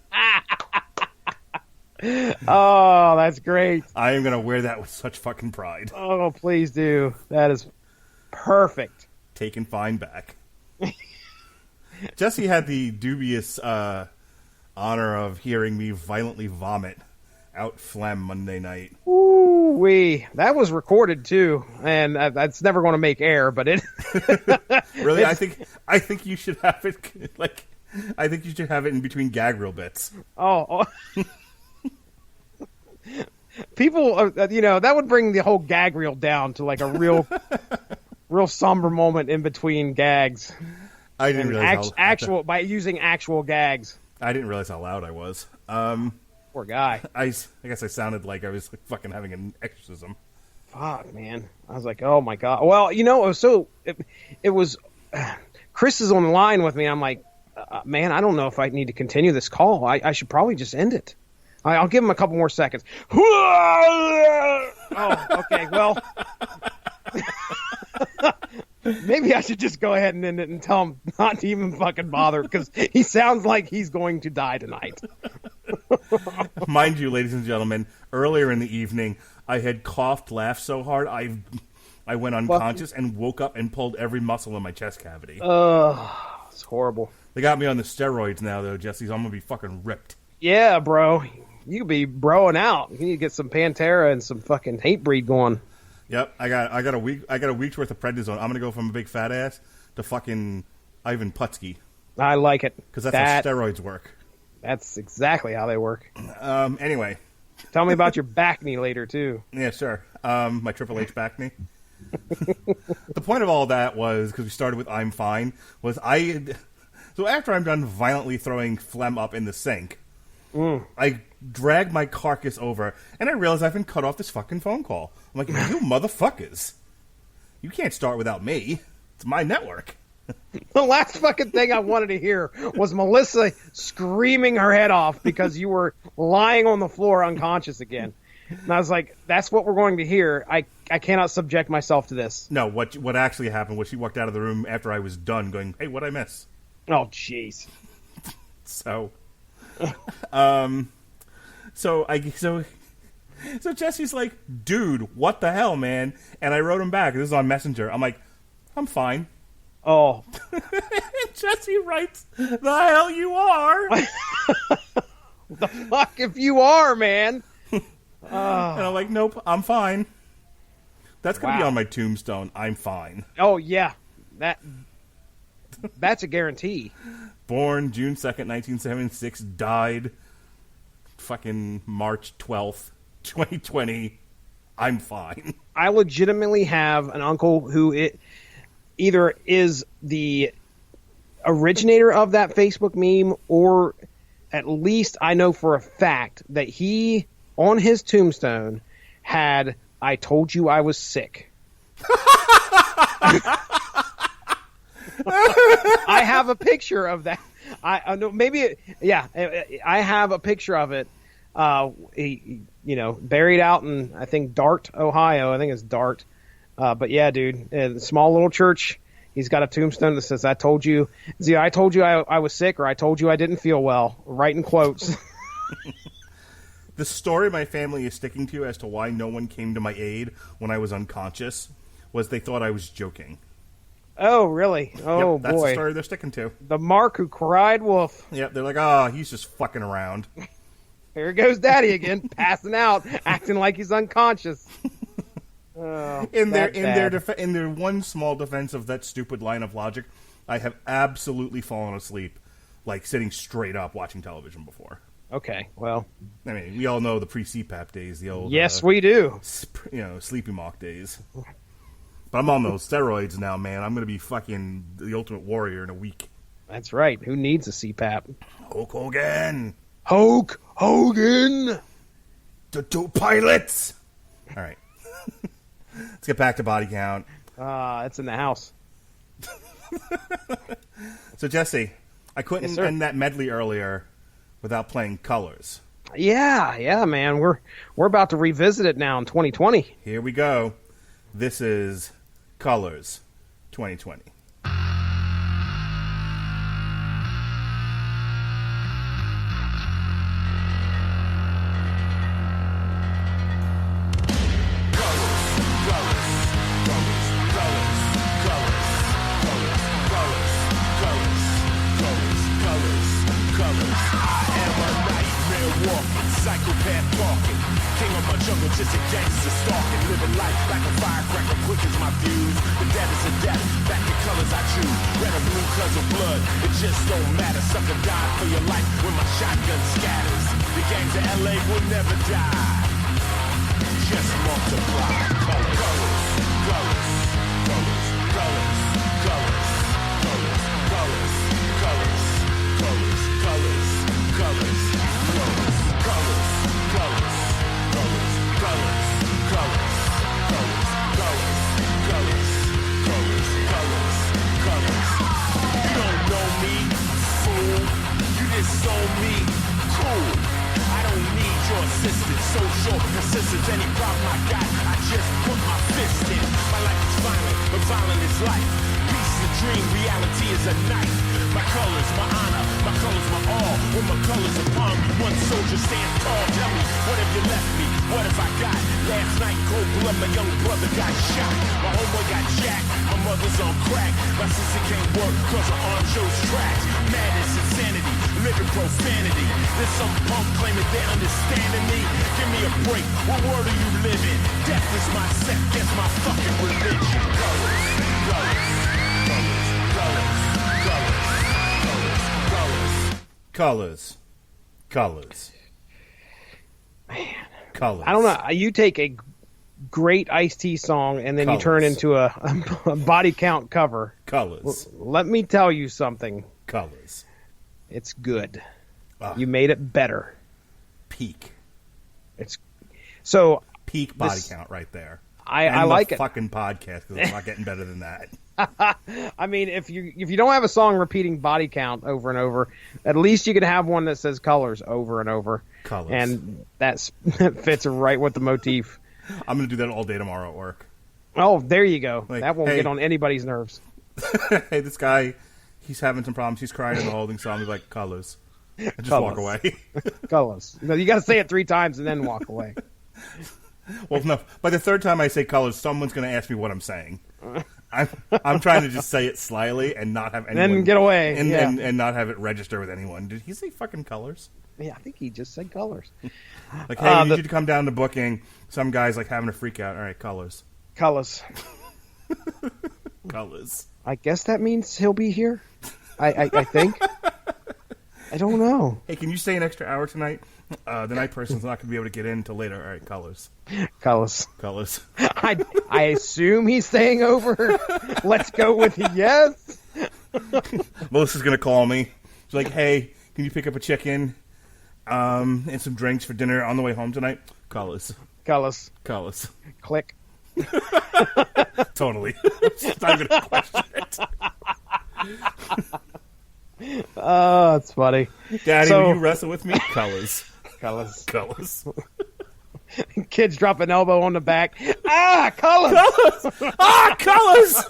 Oh, that's great. I am going to wear that with such fucking pride. Oh, please do. That is perfect. Taking fine back. Jesse had the dubious honor of hearing me violently vomit out phlegm Monday night. Ooh-wee. That was recorded, too. And that's never going to make air, but it... Really? I think you should have it, I think you should have it in between gag reel bits. Oh. People, that would bring the whole gag reel down to like a real somber moment in between gags. I didn't realize by using actual gags. I didn't realize how loud I was. Poor guy. I guess I sounded like I was fucking having an exorcism. Fuck, man. I was like, oh my god. Well, it was Chris is on the line with me. I'm like, man, I don't know if I need to continue this call. I should probably just end it. I'll give him a couple more seconds. Oh, okay. Well, maybe I should just go ahead and end it and tell him not to even fucking bother because he sounds like he's going to die tonight. Mind you, ladies and gentlemen, earlier in the evening, I had laughed so hard, I went unconscious and woke up and pulled every muscle in my chest cavity. It's horrible. They got me on the steroids now, though, Jesse. So I'm going to be fucking ripped. Yeah, bro. You could be broing out. You need to get some Pantera and some fucking Hatebreed going. Yep, I got a week's worth of prednisone. I'm gonna go from a big fat ass to fucking Ivan Putski. I like it because that's how steroids work. That's exactly how they work. Anyway, tell me about your back knee later too. Yeah, sure. My Triple H back knee. The point of all that was because we started with I'm fine. So after I'm done violently throwing phlegm up in the sink. I drag my carcass over, and I realize I've been cut off this fucking phone call. I'm like, you motherfuckers. You can't start without me. It's my network. The last fucking thing I wanted to hear was Melissa screaming her head off because you were lying on the floor unconscious again. And I was like, that's what we're going to hear. I cannot subject myself to this. No, what actually happened was she walked out of the room after I was done going, hey, what'd I miss? Oh, jeez. So, so Jesse's like, dude, what the hell, man? And I wrote him back. This is on Messenger. I'm like, I'm fine. Oh. Jesse writes, the hell you are. The fuck if you are, man. And I'm like, nope, I'm fine. That's going to be Wow. on my tombstone. I'm fine. Oh, yeah. That's a guarantee. Born June 2nd, 1976. Died fucking March 12th, 2020. I'm fine. I legitimately have an uncle who either is the originator of that Facebook meme, or at least I know for a fact that he, on his tombstone, had, I told you I was sick. I have a picture of that. I know, maybe, yeah, I have a picture of it. He, buried out in, I think, Dart, Ohio. I think it's Dart. But yeah, dude, in a small little church, he's got a tombstone that says, I told you I was sick, or I told you I didn't feel well, right in quotes. The story my family is sticking to as to why no one came to my aid when I was unconscious was they thought I was joking. Oh, really? Oh, Yep, that's boy. the story they're sticking to. The Mark who cried wolf. Yep, they're like, oh, he's just fucking around. Here goes Daddy again, passing out, acting like he's unconscious. Oh, In that's bad. their one small defense of that stupid line of logic, I have absolutely fallen asleep, like sitting straight up watching television before. Okay, well, I mean, we all know the pre-CPAP days, the old yes, we do. sleepy mock days. But I'm on those steroids now, man. I'm gonna be fucking the Ultimate Warrior in a week. That's right. Who needs a CPAP? Hulk Hogan, Hulk Hogan. the two pilots. All right, let's get back to body count. It's in the house. So Jesse, I couldn't Yes, sir. end that medley earlier without playing Colors. Yeah, man. We're about to revisit it now in 2020. Here we go. This is Colors 2020. Psychopath talking, king of my jungle, just a gangster stalking, living life like a firecracker, quick as my fuse. The dead is a death, back to colors I choose. Red or blue, cause of blood, it just don't matter. Sucker die for your life when my shotgun scatters. The gangs of LA will never die, just multiply. Colors, colors, colors, colors, colors, colors, colors, colors, colors, colors, colors, colors. On me, cool. I don't need your assistance. Social persistence, any problem I got, I just put my fist in. My life is violent, but violent is life. Peace is a dream, reality is a knife. My colors, my honor, my colors, my all. When my colors upon me, one soldier stands tall. Tell me, what have you left me? What have I got? Last night, cold blood, my young brother got shot. My homeboy got jacked, my mother's on crack. My sister can't work cause her arm shows tracks. Madness, insanity, living profanity. There's some punk claiming they're understanding me. Give me a break, what world are you living? Death is my set, guess my fucking religion. Colors, colors, colors, colors, colors, colors, Colors. Colors. Man. Colors. I don't know. You take a great Ice-T song and then you turn Colors. into a body count cover. Colors. Let me tell you something. Colors. It's good. Ah. You made it better. Peak. It's so Peak body This- count right there. I And like the it. fucking podcast because it's not getting better than that. I mean, if you don't have a song repeating body count over and over, at least you can have one that says colors over and over. Colors. And that fits right with the motif. I'm going to do that all day tomorrow at work. Oh, there you go. Like, that won't get on anybody's nerves. Hey, this guy, he's having some problems. He's crying in the holding cell. He's like, colors. And just walk away. Colors. No, you got to say it 3 times and then walk away. Well, no. By the 3rd time I say colors, someone's going to ask me what I'm saying. I'm trying to just say it slyly and not have anyone... Then get away. And not have it register with anyone. Did he say fucking colors? Yeah, I think he just said colors. Like, hey, we need you to come down to booking. Some guy's like having a freak out. All right, colors. Colors. Colors. I guess that means he'll be here. I think. I don't know. Hey, can you stay an extra hour tonight? The night person's not going to be able to get in until later. All right, colors. Colors. Colors. I assume he's staying over. Let's go with yes. Melissa's going to call me. She's like, hey, can you pick up a chicken and some drinks for dinner on the way home tonight? Colors. Colors. Colors. Click. Totally. She's not even going to question it. Oh, that's funny. Daddy, will you wrestle with me? Colors. Colors. Colors. Kids drop an elbow on the back. Ah, colors. Colors. Ah, colors.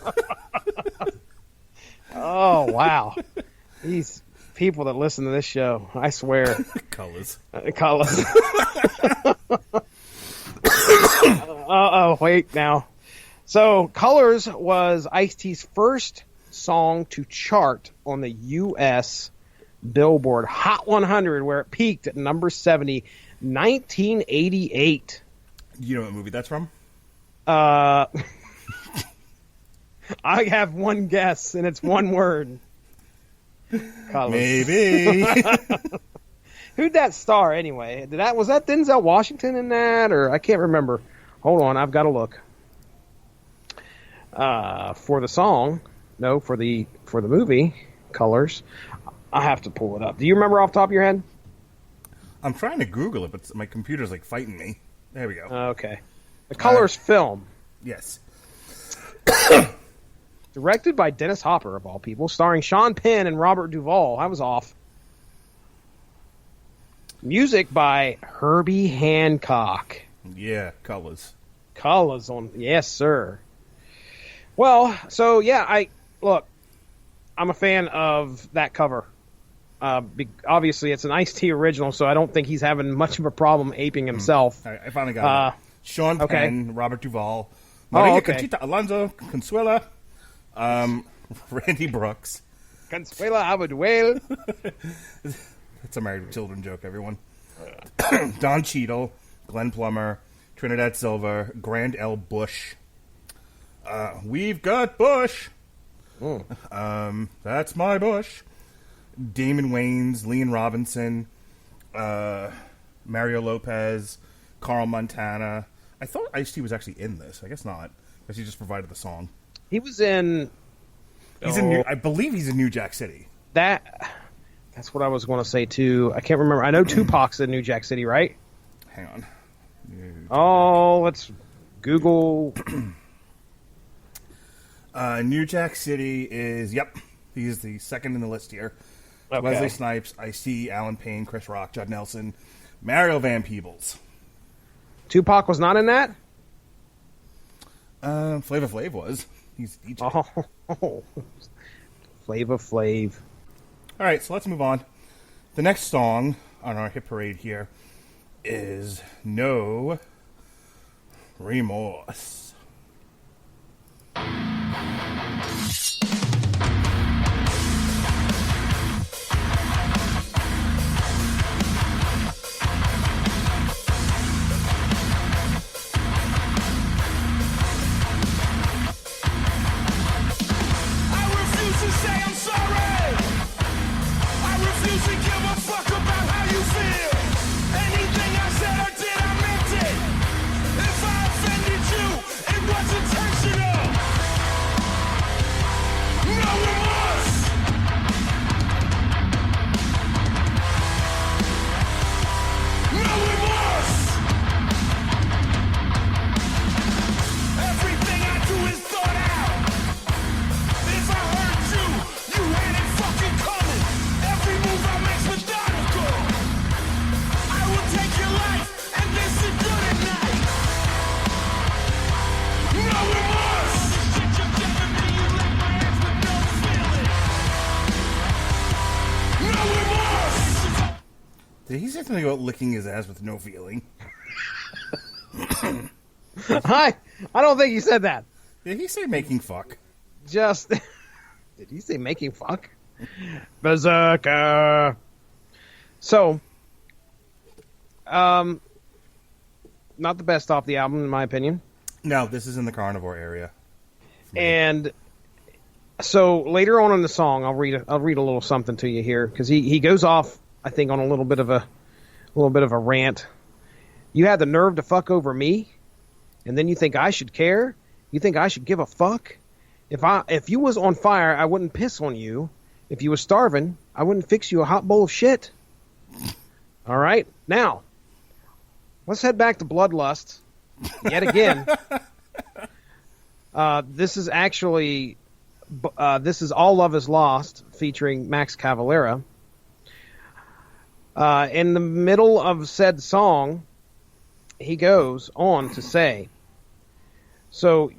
Oh, wow. These people that listen to this show, I swear. Colors. Colors. Uh-oh, wait now. So, Colors was Ice-T's first song to chart on the U.S. Billboard Hot 100, where it peaked at number 70, 1988. You know what movie that's from? I have one guess, and it's one word. Colors. Maybe. Who'd that star anyway? Was that Denzel Washington in that, or I can't remember. Hold on, I've got to look. For the song, no, for the movie, Colors. I have to pull it up. Do you remember off the top of your head? I'm trying to Google it, but my computer's like fighting me. There we go. Okay. The Colors film. Yes. Directed by Dennis Hopper, of all people, starring Sean Penn and Robert Duvall. I was off. Music by Herbie Hancock. Yeah, Colors. Colors on, yes, sir. Well, so yeah, I'm a fan of that cover. Obviously, it's an Ice-T original, so I don't think he's having much of a problem aping himself. I finally got it. Sean Penn, Robert Duvall, Maria Conchita Alonso, Consuela, Randy Brooks. Consuela Abaduel. That's a Married with Children joke, everyone. Don Cheadle, Glenn Plummer, Trinidad Silva, Grand L. Bush. We've got Bush. That's my Bush. Damon Wayans, Leon Robinson, Mario Lopez, Carl Montana. I thought Ice-T was actually in this. I guess not, because he just provided the song. He was in... I believe he's in New Jack City. That's what I was going to say, too. I can't remember. I know Tupac's in New Jack City, right? Hang on. Let's Google... New Jack City is, he's the second in the list here. Okay. Wesley Snipes, Ice-T, Alan Payne, Chris Rock, Judd Nelson, Mario Van Peebles. Tupac was not in that? Flava Flav was. He's DJ. Oh. Flava Flav. All right, so let's move on. The next song on our hit parade here is No Remorse. Anything I said or did, I meant it. If I offended you, said something about licking his ass with no feeling. I don't think he said that. Did he say making fuck? Just did he say making fuck? Berserker. So, not the best off the album in my opinion. No, this is in the Carnivore area. And so later on in the song, I'll read a little something to you here because he goes off, I think, on a little bit of a rant. You had the nerve to fuck over me, and then you think I should care? You think I should give a fuck? If you was on fire, I wouldn't piss on you. If you was starving, I wouldn't fix you a hot bowl of shit. All right, now let's head back to Bloodlust yet again. This is actually this is All Love Is Lost featuring Max Cavalera. In the middle of said song, he goes on to say, so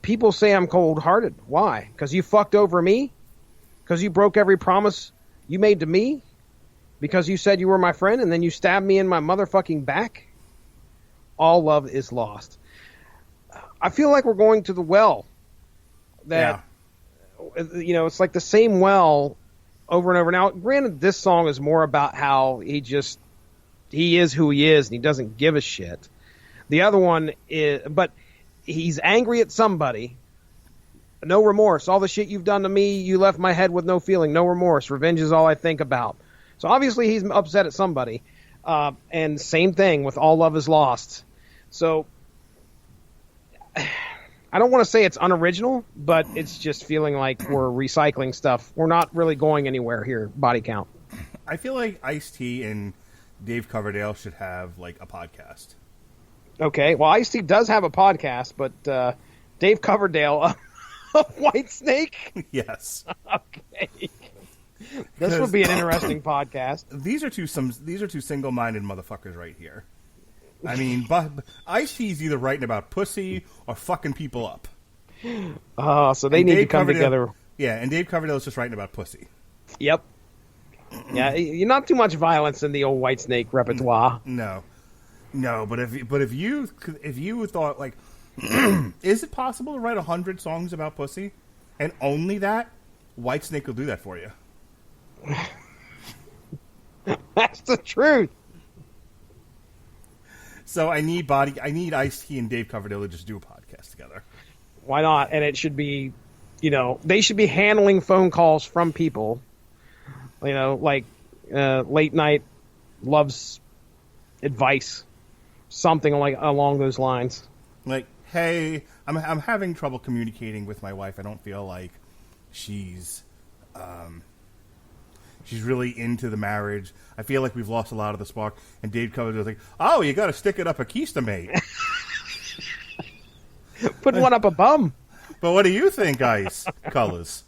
people say I'm cold-hearted. Why? Because you fucked over me? Because you broke every promise you made to me? Because you said you were my friend and then you stabbed me in my motherfucking back? All love is lost. I feel like we're going to the well. That, you know, it's like the same well over and over. Now, granted, this song is more about how he is who he is and he doesn't give a shit. The other one is, but he's angry at somebody. No remorse. All the shit you've done to me, you left my head with no feeling. No remorse. Revenge is all I think about. So obviously he's upset at somebody. And same thing with All Love Is Lost. So I don't want to say it's unoriginal, but it's just feeling like we're recycling stuff. We're not really going anywhere here, body count. I feel like Ice-T and Dave Coverdale should have, like, a podcast. Okay, well, Ice-T does have a podcast, but Dave Coverdale of Whitesnake? Yes. Okay. This would be an interesting podcast. These are two single-minded motherfuckers right here. I mean, Ice-T's either writing about pussy or fucking people up. So they need to come together. Yeah, and Dave Coverdale's just writing about pussy. Yep. Yeah, you're not too much violence in the old Whitesnake repertoire. No, but if you thought, like, is it possible to write 100 songs about pussy and only that? Whitesnake will do that for you. That's the truth. So I need Ice-T and Dave Coverdale to just do a podcast together. Why not? And it should be, they should be handling phone calls from people, like late night love's advice, something like along those lines. Like, hey, I'm having trouble communicating with my wife. I don't feel like she's really into the marriage. I feel like we've lost a lot of the spark. And Dave Coverdale's like, oh, you got to stick it up a keister, mate. Put one up a bum. But what do you think, Ice? Colors.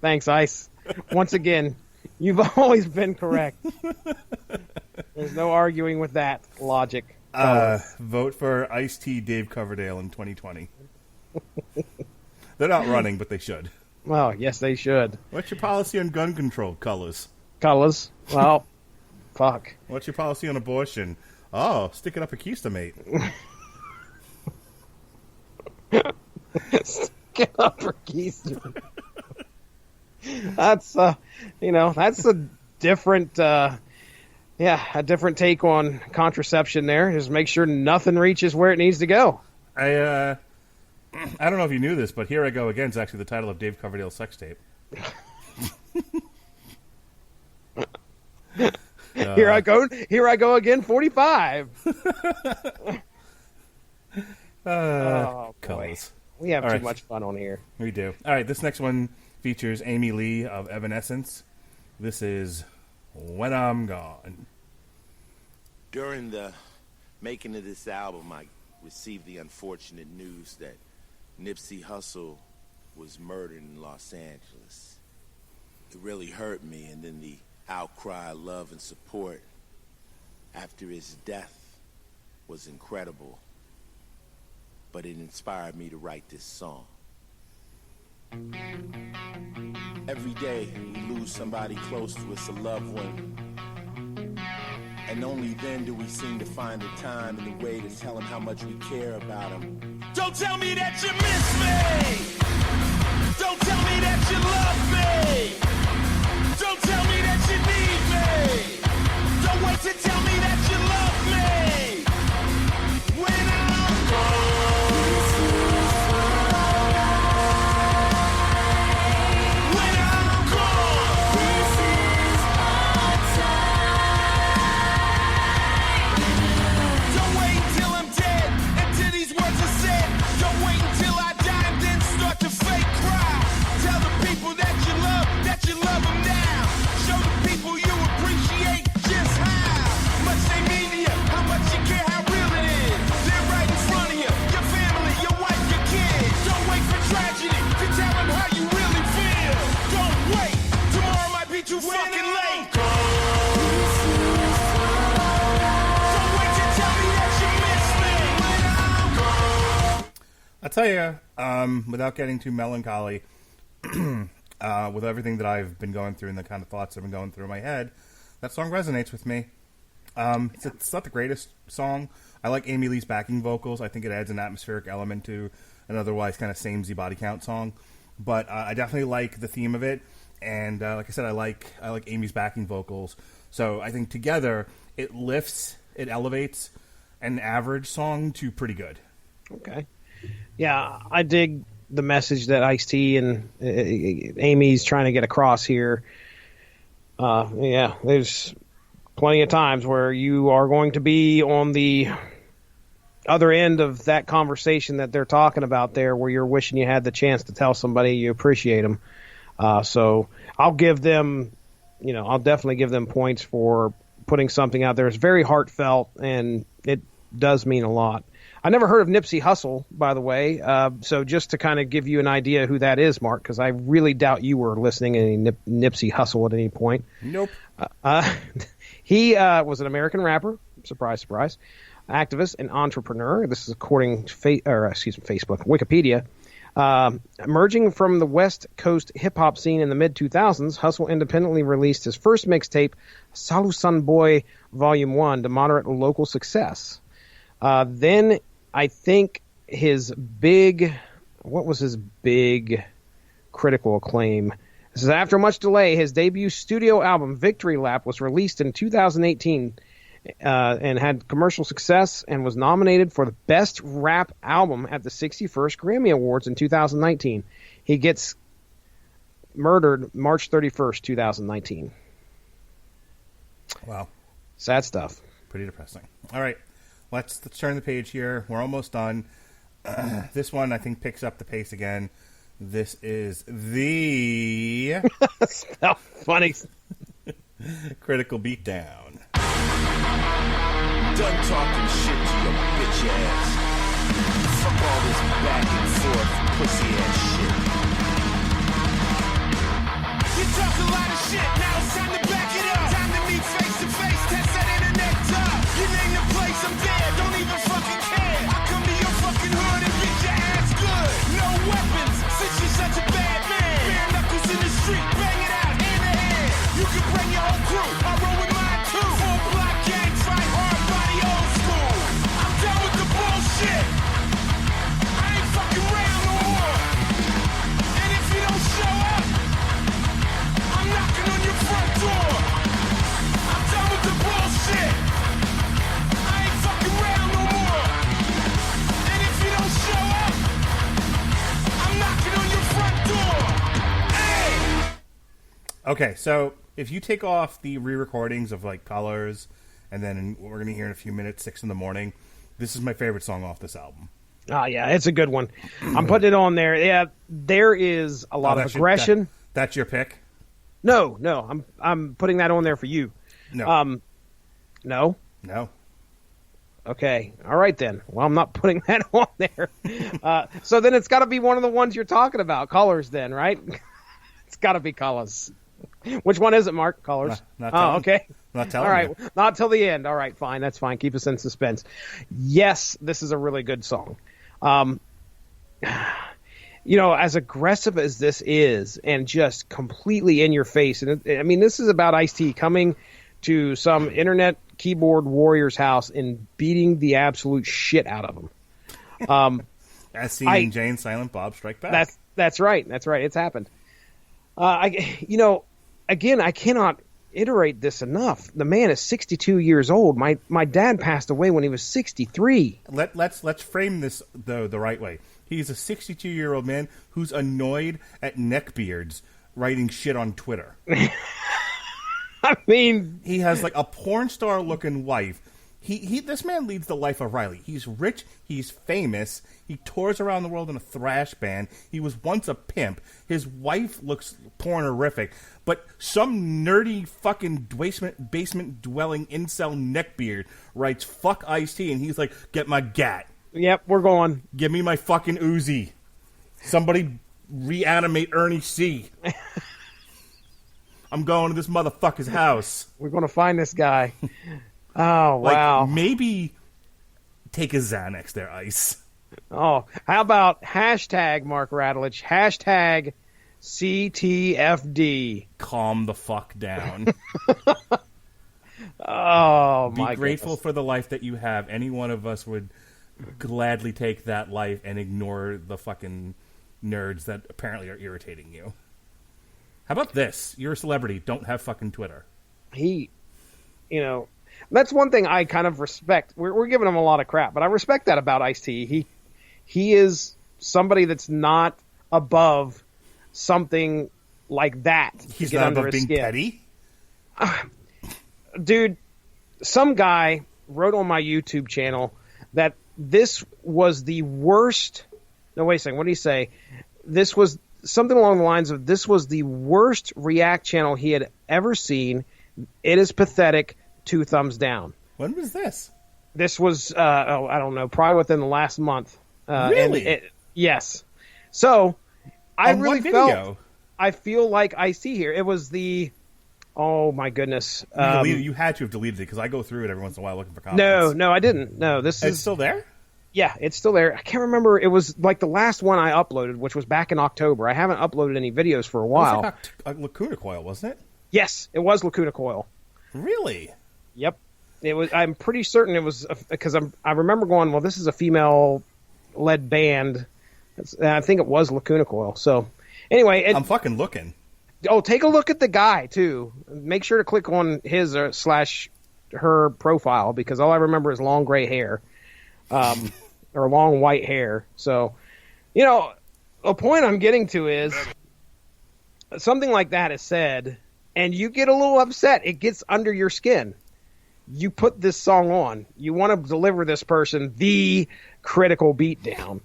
Thanks, Ice. Once again, you've always been correct. There's no arguing with that logic. Vote for Ice-T, Dave Coverdale in 2020. They're not running, but they should. Well, yes, they should. What's your policy on gun control? Colors. Well, fuck. What's your policy on abortion? Oh, stick it up a keister, mate. Stick it up a keister. That's that's a different a different take on contraception there. Just make sure nothing reaches where it needs to go. I don't know if you knew this, but Here I Go Again is actually the title of Dave Coverdale's sex tape. Here I go again, 45. Oh, colors. We have too much fun on here. We do. All right, this next one features Amy Lee of Evanescence. This is When I'm Gone. During the making of this album, I received the unfortunate news that Nipsey Hussle was murdered in Los Angeles. It really hurt me, and then the outcry, love, and support after his death was incredible. But it inspired me to write this song. Every day we lose somebody close to us, a loved one. And only then do we seem to find the time and the way to tell them how much we care about them. Don't tell me that you miss me. Don't tell me that you love me. Don't tell me that you need me. Don't wait to tell me that you love me. When I'm gone. When I'm gone. This is our time. Don't wait until I'm dead, until these words are said. Don't wait until I die and then start to fake cry. Tell the people that you love them now. Show the people you appreciate just how much they mean to you, how much you care, how real it is. They're right in front of you, your family, your wife, your kids. Don't wait for tragedy to tell them how you really feel. Don't wait, tomorrow might be too fucking late. Don't wait to tell me that you miss me when I'm gone. I'll tell you, without getting too melancholy, with everything that I've been going through and the kind of thoughts that have been going through my head, that song resonates with me. It's not the greatest song. I like Amy Lee's backing vocals. I think it adds an atmospheric element to an otherwise kind of samey body count song. But I definitely like the theme of it. And like I said, I like Amy's backing vocals. So I think together it lifts, it elevates an average song to pretty good. Okay. Yeah, I dig the message that Ice-T and Amy's trying to get across here. Yeah, there's plenty of times where you are going to be on the other end of that conversation that they're talking about there, where you're wishing you had the chance to tell somebody you appreciate them. So I'll give them, I'll definitely give them points for putting something out there. It's very heartfelt, and it does mean a lot. I never heard of Nipsey Hussle, by the way. So just to kind of give you an idea who that is, Mark, because I really doubt you were listening to any Nipsey Hussle at any point. Nope. He was an American rapper, surprise, surprise, activist and entrepreneur. This is according to Facebook, Wikipedia. Emerging from the West Coast hip-hop scene in the mid-2000s, Hussle independently released his first mixtape, Salu Sun Boy Volume 1, to moderate local success. Then I think what was his big critical acclaim? This is after much delay. His debut studio album, Victory Lap, was released in 2018 and had commercial success and was nominated for the Best Rap Album at the 61st Grammy Awards in 2019. He gets murdered March 31st, 2019. Wow. Sad stuff. Pretty depressing. All right. Let's turn the page here. We're almost done. This one, I think, picks up the pace again. This is the... So funny. Critical Beatdown. Done talking shit to your bitch ass. Fuck all this back and forth pussy ass shit. You talk a lot of shit, now it's time to back it up. Time to meet face to face, test that internet top. You name the place, I'm there, don't even fucking care. I come to your fucking hood and get your ass good. No weapons, since you're such a bad man. Bare knuckles in the street, bang it out, hand to hand. You can bring your whole crew, I roll with mine too. Full block gang, fight hard, body old school. I'm done with the bullshit. I ain't fucking around no more. And if you don't show up, I'm knocking on your front door. I'm done with the bullshit. I ain't fucking around no more. And if you don't show up, I'm knocking on your front door. Hey! Okay, so if you take off the re-recordings of like Colors, and then what we're going to hear in a few minutes, 6 in the morning, this is my favorite song off this album. Oh, yeah, it's a good one. I'm putting it on there. Yeah, there is a lot of aggression. That's your pick? No, I'm putting that on there for you. No. No? No. Okay. All right, then. Well, I'm not putting that on there. So then it's got to be one of the ones you're talking about. Colors, then, right? It's got to be Colors. Which one is it, Mark? Colors? Not okay. Not telling All right. you. Not till the end. All right, fine. That's fine. Keep us in suspense. Yes, this is a really good song. as aggressive as this is and just completely in your face. And this is about Ice-T coming to some internet keyboard warrior's house and beating the absolute shit out of him. As seen in Jane Silent Bob Strike Back. That's right. It's happened. Again, I cannot iterate this enough. The man is 62 years old. My dad passed away when he was 63. Let's frame this though the right way. He's a 62-year-old man who's annoyed at neckbeards writing shit on Twitter. I mean, he has like a porn star looking wife. This man leads the life of Riley. He's rich. He's famous. He tours around the world in a thrash band. He was once a pimp. His wife looks pornorific. But some nerdy fucking basement dwelling incel neckbeard writes "fuck Ice-T" and he's like, "Get my gat." Yep, we're going. Give me my fucking Uzi. Somebody reanimate Ernie C. I'm going to this motherfucker's house. We're going to find this guy. Oh, wow. Maybe take a Xanax there, Ice. Oh, how about hashtag Mark Radulich, hashtag CTFD. Calm the fuck down. Oh, my Be grateful goodness. for the life that you have. Any one of us would gladly take that life and ignore the fucking nerds that apparently are irritating you. How about this? You're a celebrity. Don't have fucking Twitter. That's one thing I kind of respect. We're giving him a lot of crap, but I respect that about Ice-T. He is somebody that's not above something like that. He's not above being petty? Dude, some guy wrote on my YouTube channel that this was the worst. No, wait a second. What did he say? This was something along the lines of, this was the worst React channel he had ever seen. It is pathetic. 2 thumbs down. When was this? This was, I don't know, probably within the last month. Really? Yes. So, I On really what video? felt, I feel like I see here. It was oh my goodness. You had to have deleted it because I go through it every once in a while looking for comments. No, I didn't. No, It's still there? Yeah, it's still there. I can't remember. It was like the last one I uploaded, which was back in October. I haven't uploaded any videos for a while. It was like a Lacuna Coil, wasn't it? Yes, it was Lacuna Coil. Really? Yep. It was. I'm pretty certain it was because I remember going, well, this is a female-led band. I think it was Lacuna Coil. So, anyway, I'm fucking looking. Oh, take a look at the guy too. Make sure to click on his / her profile because all I remember is long gray hair, or long white hair. So, the point I'm getting to is something like that is said, and you get a little upset. It gets under your skin. You put this song on. You want to deliver this person the critical beatdown.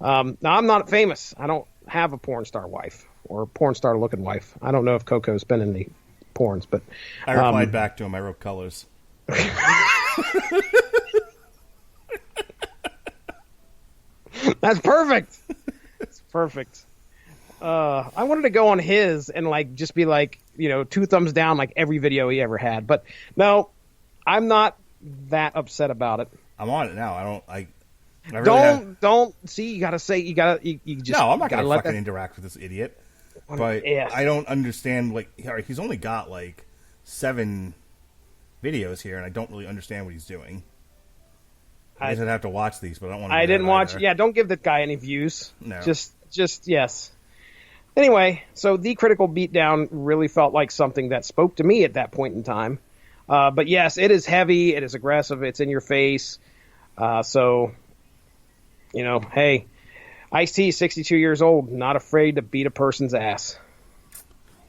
Now, I'm not famous. I don't have a porn star wife or porn star looking wife. I don't know if Coco's been in the porns, but I replied back to him. I wrote colors. That's perfect. It's perfect. I wanted to go on his and just be 2 thumbs down like every video he ever had. But no, I'm not that upset about it. I'm on it now. I really don't see. You gotta say. You just. No, I'm not gonna fucking interact with this idiot. But I don't understand. He's only got 7 videos here, and I don't really understand what he's doing. I guess I'd have to watch these, but I don't want to. I didn't watch. Yeah, don't give that guy any views. No. Just yes. Anyway, so the critical beatdown really felt like something that spoke to me at that point in time. But yes, it is heavy. It is aggressive. It's in your face. So, hey, Ice-T, 62 years old, not afraid to beat a person's ass.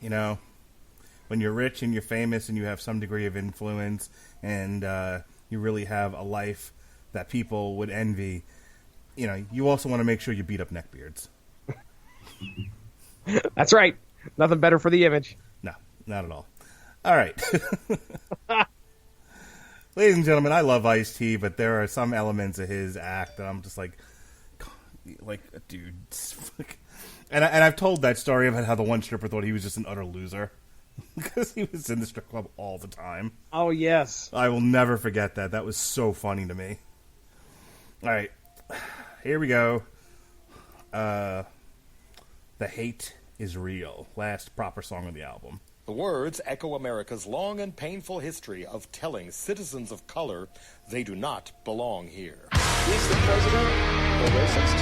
When you're rich and you're famous and you have some degree of influence and you really have a life that people would envy, you also want to make sure you beat up neckbeards. That's right. Nothing better for the image. No, not at all. All right. Ladies and gentlemen, I love Ice-T, but there are some elements of his act that I'm just like, dude. And I've told that story about how the one stripper thought he was just an utter loser because he was in the strip club all the time. Oh, yes. I will never forget that. That was so funny to me. All right. Here we go. The Hate is Real, last proper song of the album. The words echo America's long and painful history of telling citizens of color they do not belong here. Is the president a racist?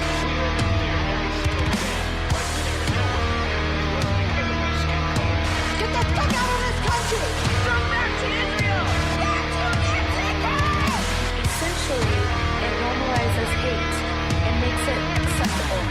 Get the fuck out of this country! Come back to Israel! Back to Mexico! Essentially, it normalizes hate and makes it acceptable.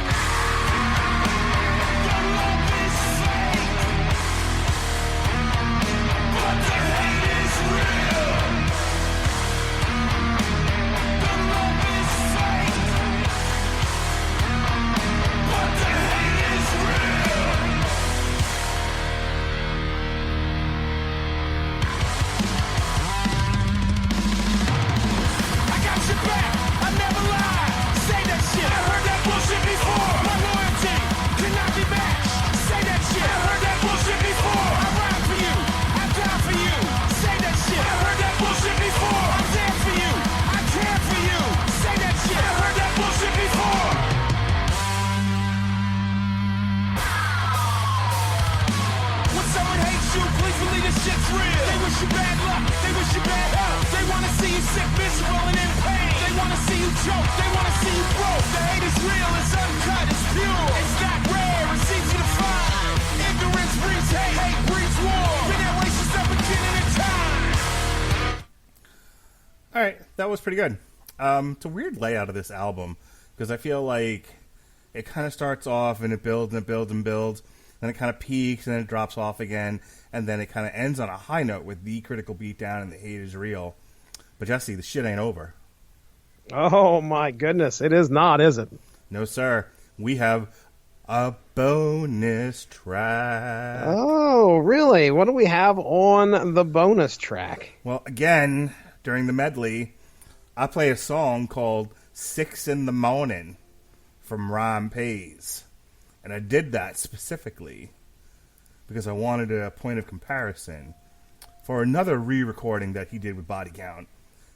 All right, that was pretty good. It's a weird layout of this album because I feel like it kind of starts off and it builds and it builds and builds, then it kind of peaks and then it drops off again, and then it kind of ends on a high note with The Critical Beatdown and The Hate Is Real. But Jesse, the shit ain't over. Oh my goodness, it is not, is it? No, sir. We have a bonus track. Oh, really? What do we have on the bonus track? Well, again, during the medley, I play a song called 6 in the Morning from Rhyme Pays. And I did that specifically because I wanted a point of comparison for another re-recording that he did with Body Count,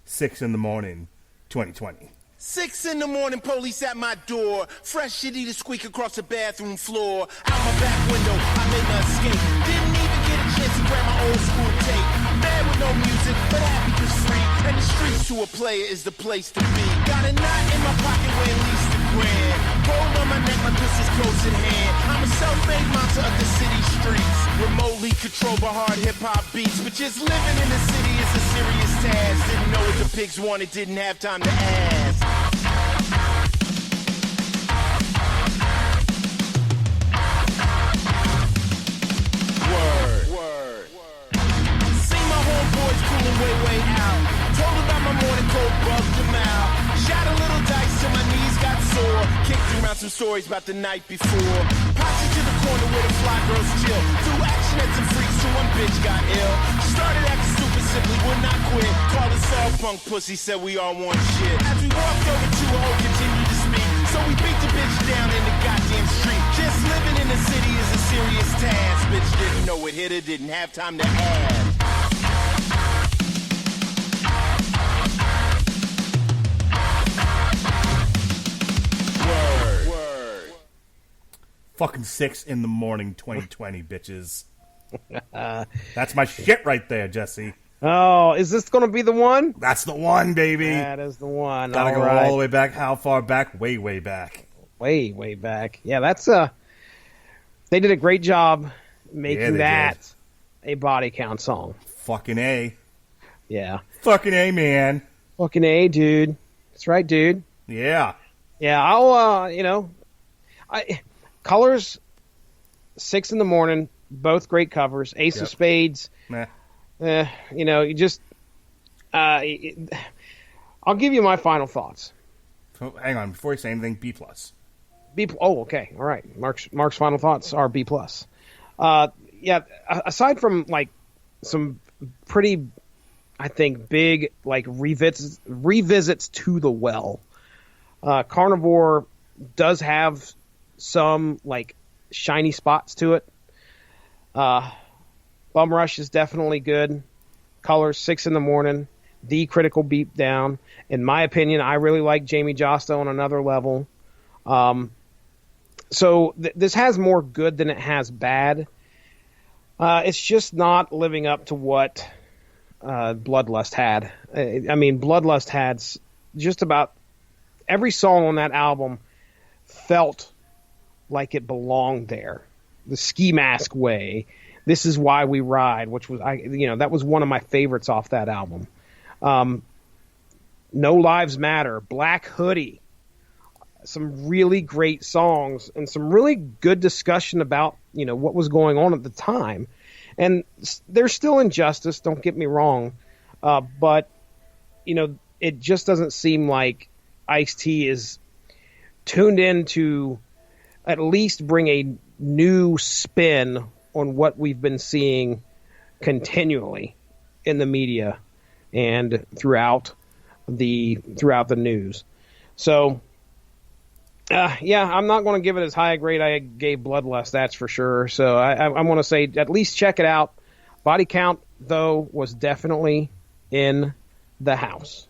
6 in the Morning, 2020. 6 in the morning, police at my door. Fresh shitty to squeak across the bathroom floor. Out my back window, I made my escape. Didn't even get a chance to grab my old school tape. Mad with no music, but happy cause free. And the streets to a player is the place to be. Got a knot in my pocket weighing at least $1 grand. Gold on my neck, my pistol's close at hand. I'm a self-made monster of the city streets. Remotely controlled by hard hip-hop beats. But just living in the city is a serious task. Didn't know what the pigs wanted, didn't have time to ask. Way out. Told about my morning cold, bugged them out. Shot a little dice till my knees got sore. Kicked around some stories about the night before. Popped into the corner where the fly girls chill. Threw action at some freaks till one bitch got ill. Started acting stupid, simply would not quit. Called us all punk pussy, said we all want shit. As we walked over to her, continued to speak. So we beat the bitch down in the goddamn street. Just living in the city is a serious task. Bitch didn't know it hit her, didn't have time to ask. Fucking 6 in the morning, 2020, bitches. That's my shit right there, Jesse. Oh, is this going to be the one? That's the one, baby. That is the one. Gotta all go right. all the way back. How far back? Way, way back. Way, way back. Yeah, that's they did a great job making that a body count song. Fucking A. Yeah. Fucking A, man. Fucking A, dude. That's right, dude. Yeah. Yeah, I'll, Colors, 6 in the Morning, both great covers. Ace of Spades. Nah. You just, I'll give you my final thoughts. Hang on, before you say anything, B+. Oh, okay, all right. Mark's final thoughts are B+. Aside from like some pretty, I think, big like revisits to the well, Carnivore does have some like shiny spots to it. Bum Rush is definitely good. Colors, 6 in the Morning, The Critical Beatdown. In my opinion, I really like Jamie Josta on another level. So this has more good than it has bad. It's just not living up to what Bloodlust had. I mean, Bloodlust had just about every song on that album felt like it belonged there. The Ski Mask Way, This Is Why We Ride, which was that was one of my favorites off that album. No Lives Matter, Black Hoodie, some really great songs and some really good discussion about what was going on at the time. And there's still injustice, don't get me wrong, but it just doesn't seem like Ice-T is tuned in to at least bring a new spin on what we've been seeing continually in the media and throughout the news. So, I'm not going to give it as high a grade I gave Bloodlust, that's for sure. So I want to say at least check it out. Body Count, though, was definitely in the house.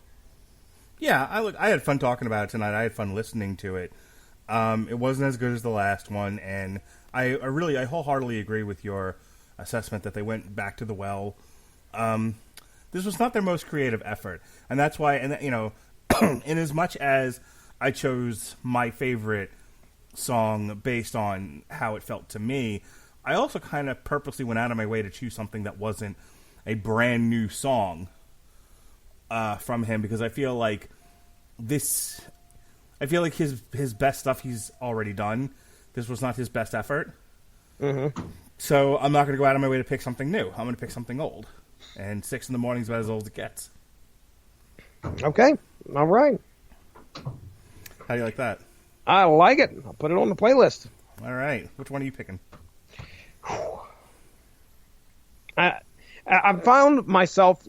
Yeah, I had fun talking about it tonight. I had fun listening to it. It wasn't as good as the last one, and I wholeheartedly agree with your assessment that they went back to the well. This was not their most creative effort, and that's why. And in as much as I chose my favorite song based on how it felt to me, I also kind of purposely went out of my way to choose something that wasn't a brand new song from him, because I feel like his best stuff he's already done. This was not his best effort. Mm-hmm. So I'm not going to go out of my way to pick something new. I'm going to pick something old. And 6 in the morning is about as old as it gets. Okay. All right. How do you like that? I like it. I'll put it on the playlist. All right. Which one are you picking? I found myself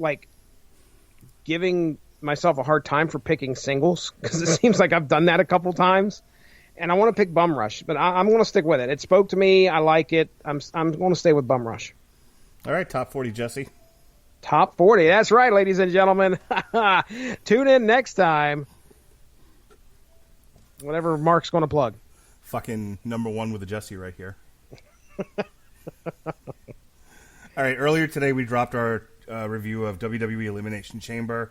giving myself a hard time for picking singles, because it seems like I've done that a couple times, and I want to pick Bum Rush, but I'm going to stick with it. It spoke to me. I like it. I'm going to stay with Bum Rush. All right, top 40, Jesse. Top 40. That's right, ladies and gentlemen. Tune in next time. Whatever Mark's going to plug. Fucking number one with a Jesse right here. All right, earlier today we dropped our review of WWE Elimination Chamber.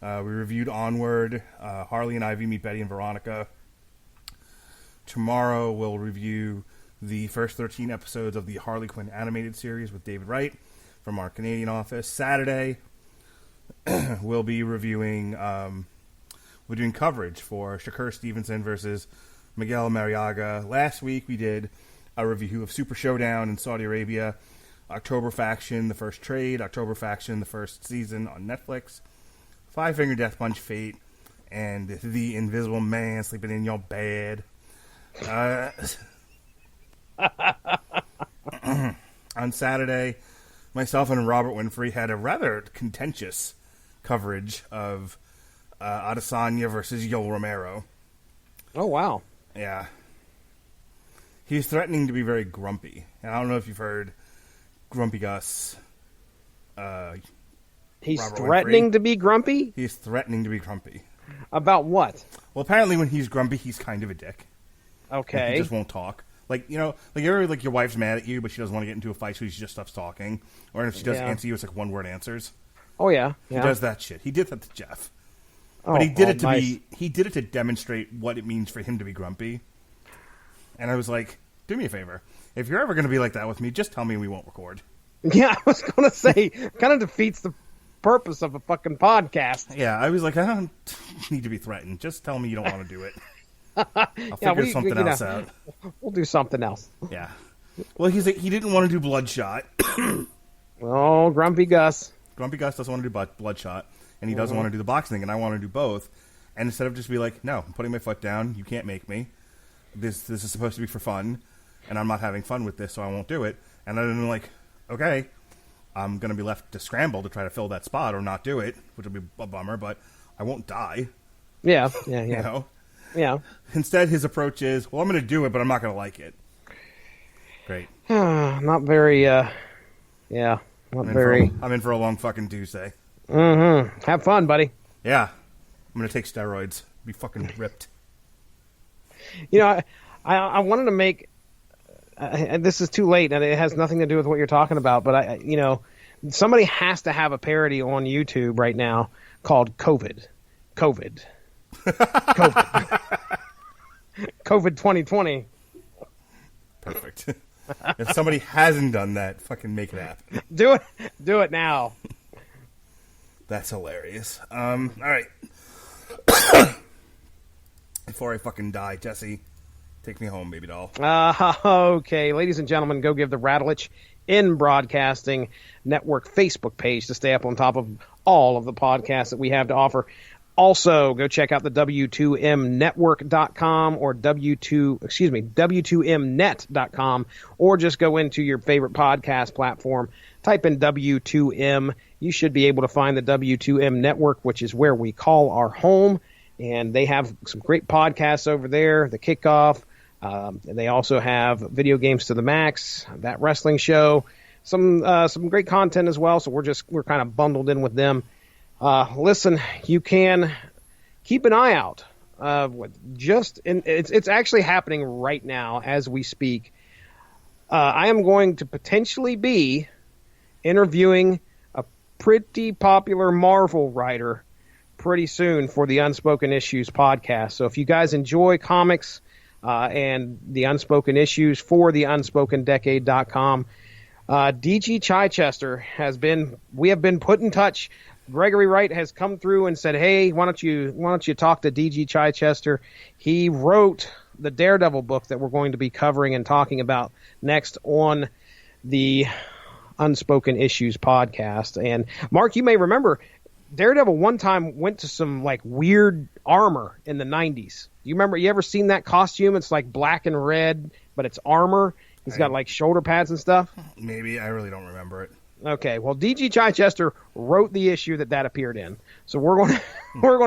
We reviewed Onward. Harley and Ivy meet Betty and Veronica. Tomorrow we'll review the first 13 episodes of the Harley Quinn animated series with David Wright from our Canadian office. Saturday we'll be reviewing... we're doing coverage for Shakur Stevenson versus Miguel Mariaga. Last week we did a review of Super Showdown in Saudi Arabia, October Faction, the first trade, October Faction, the first season on Netflix, Five Finger Death Punch Fate, and The Invisible Man Sleeping in Your Bed. On Saturday, myself and Robert Winfrey had a rather contentious coverage of Adesanya versus Yoel Romero. Oh, wow. Yeah. He's threatening to be very grumpy. And I don't know if you've heard Grumpy Gus. He's Robert threatening Winfrey. To be grumpy? He's threatening to be grumpy. About what? Well, apparently when he's grumpy, he's kind of a dick. Okay. He just won't talk. Your wife's mad at you, but she doesn't want to get into a fight, so she just stops talking. Or if she does answer you, it's like one-word answers. Oh, yeah. He does that shit. He did that to Jeff. Oh, but he did it to nice. he did it to demonstrate what it means for him to be grumpy. And I was like, do me a favor. If you're ever going to be like that with me, just tell me we won't record. Yeah, I was going to say, kind of defeats the purpose of a fucking podcast. Yeah, I was like, I don't need to be threatened. Just tell me you don't want to do it. I'll figure something else out. We'll do something else. Yeah. Well, he didn't want to do Bloodshot. Oh, Grumpy Gus. Grumpy Gus doesn't want to do Bloodshot, and he doesn't want to do the boxing thing, and I want to do both. And instead of just be like, no, I'm putting my foot down, you can't make me. This is supposed to be for fun, and I'm not having fun with this, so I won't do it. And then like, okay, I'm going to be left to scramble to try to fill that spot or not do it, which will be a bummer, but I won't die. Yeah. You know? Yeah. Instead, his approach is, well, I'm going to do it, but I'm not going to like it. Great. Not very, not very... I'm in for a long fucking Tuesday. Mm-hmm. Have fun, buddy. Yeah. I'm going to take steroids. Be fucking ripped. You know, I wanted to make. And this is too late, and it has nothing to do with what you're talking about. But somebody has to have a parody on YouTube right now called COVID 2020. Perfect. If somebody hasn't done that, fucking make it happen. Do it now. That's hilarious. All right. Before I fucking die, Jesse, take me home, baby doll. Okay, ladies and gentlemen, go give the Radulich in Broadcasting Network Facebook page to stay up on top of all of the podcasts that we have to offer. Also, go check out the W2Mnetwork.com or W2Mnet.com, or just go into your favorite podcast platform, type in W2M. You should be able to find the W2M Network, which is where we call our home, and they have some great podcasts over there, The Kickoff. They also have Video Games to the Max, That Wrestling Show, some great content as well, so we're kind of bundled in with them. Listen, you can keep an eye out. It's actually happening right now as we speak. I am going to potentially be interviewing a pretty popular Marvel writer pretty soon for the Unspoken Issues podcast. So if you guys enjoy comics and the Unspoken Issues for the UnspokenDecade.com, DG Chichester we have been put in touch. Gregory Wright has come through and said, "Hey, why don't you talk to DG Chichester?" He wrote the Daredevil book that we're going to be covering and talking about next on the Unspoken Issues podcast. And Mark, you may remember Daredevil one time went to some like weird armor in the 90s. You remember? You ever seen that costume? It's like black and red, but it's armor. He's got like shoulder pads and stuff. Maybe. I really don't remember it. Okay, well, DG Chichester wrote the issue that appeared in, so we're going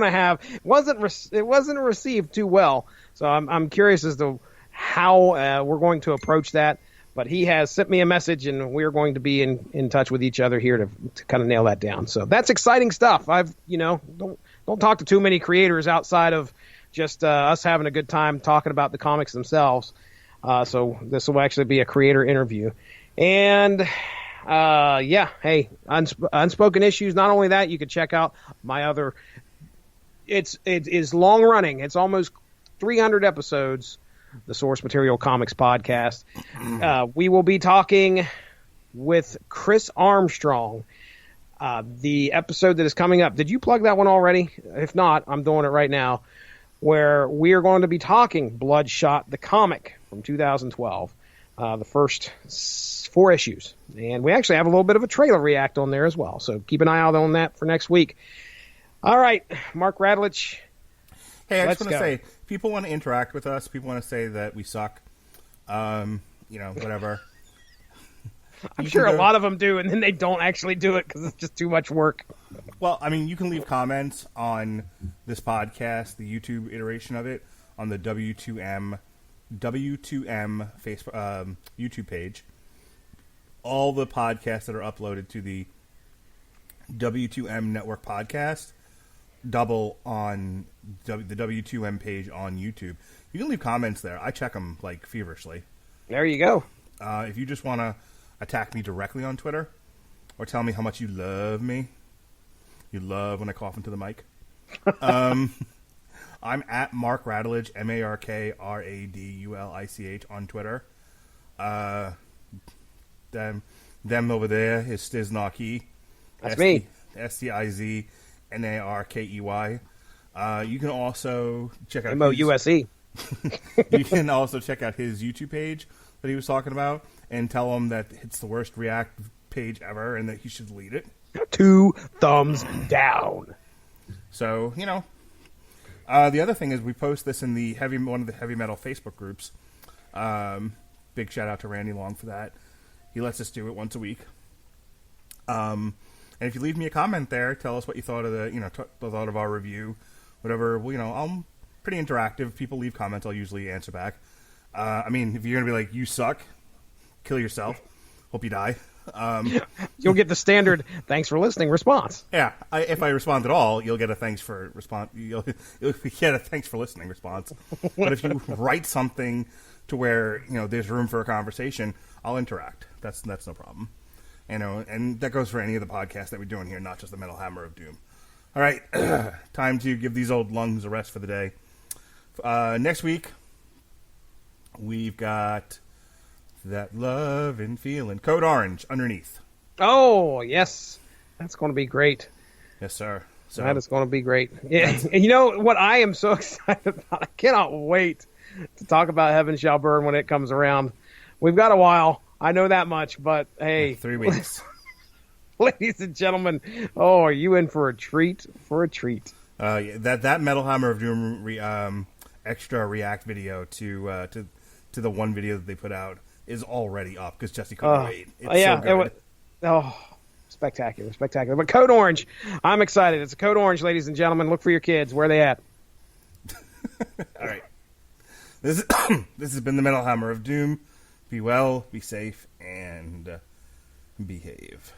to have it wasn't received too well. So I'm curious as to how we're going to approach that. But he has sent me a message, and we're going to be in touch with each other here to kind of nail that down. So that's exciting stuff. Don't talk to too many creators outside of just us having a good time talking about the comics themselves. So this will actually be a creator interview, and. Hey, Unspoken Issues. Not only that, you can check out my other. It is long running. It's almost 300 episodes. The Source Material Comics podcast. We will be talking with Chris Armstrong. The episode that is coming up. Did you plug that one already? If not, I'm doing it right now. Where we are going to be talking Bloodshot, the comic from 2012. The first 4 issues. And we actually have a little bit of a trailer react on there as well. So keep an eye out on that for next week. All right, Mark Radulich. Hey, I just want to say, if people want to interact with us, people want to say that we suck, whatever. I'm sure a lot of them do, and then they don't actually do it because it's just too much work. Well, I mean, you can leave comments on this podcast, the YouTube iteration of it, on the W2M Facebook YouTube page. All the podcasts that are uploaded to the W2M Network podcast double on the W2M page on YouTube. You can leave comments there. I check them like feverishly. There you go. If you just want to attack me directly on Twitter or tell me how much you love me, you love when I cough into the mic. I'm at Mark Radulich, MarkRadulich on Twitter. Them over there is Stiznarkey. That's me. Stiznarkey. You can also check out MOUSE. You can also check out his YouTube page that he was talking about and tell him that it's the worst React page ever and that he should delete it. 2 thumbs down. So, the other thing is we post this in one of the heavy metal Facebook groups. Big shout out to Randy Long for that. He lets us do it once a week. And if you leave me a comment there, tell us what you thought of thought of our review, whatever. I'm pretty interactive. If people leave comments, I'll usually answer back. If you're gonna be like, "You suck," kill yourself. Hope you die. You'll get the standard "thanks for listening" response. Yeah, if I respond at all, you'll get a thanks for response. You'll get a thanks for listening response. But if you write something to where there's room for a conversation, I'll interact. That's no problem. And that goes for any of the podcasts that we're doing here, not just the Metal Hammer of Doom. All right, time to give these old lungs a rest for the day. Next week, we've got That Love and Feeling. Code Orange underneath. Oh, yes. That's going to be great. Yes, sir. So, that is going to be great. Yeah. And you know what I am so excited about? I cannot wait to talk about Heaven Shall Burn when it comes around. We've got a while. I know that much, but hey. 3 weeks. Ladies and gentlemen, are you in for a treat? For a treat. That Metal Hammer of Doom extra react video to the one video that they put out is already up because Jesse couldn't wait. It's so good. Spectacular. But Code Orange, I'm excited. It's a Code Orange, ladies and gentlemen. Look for your kids. Where are they at? All right. This has been the Metal Hammer of Doom. Be well, be safe, and behave.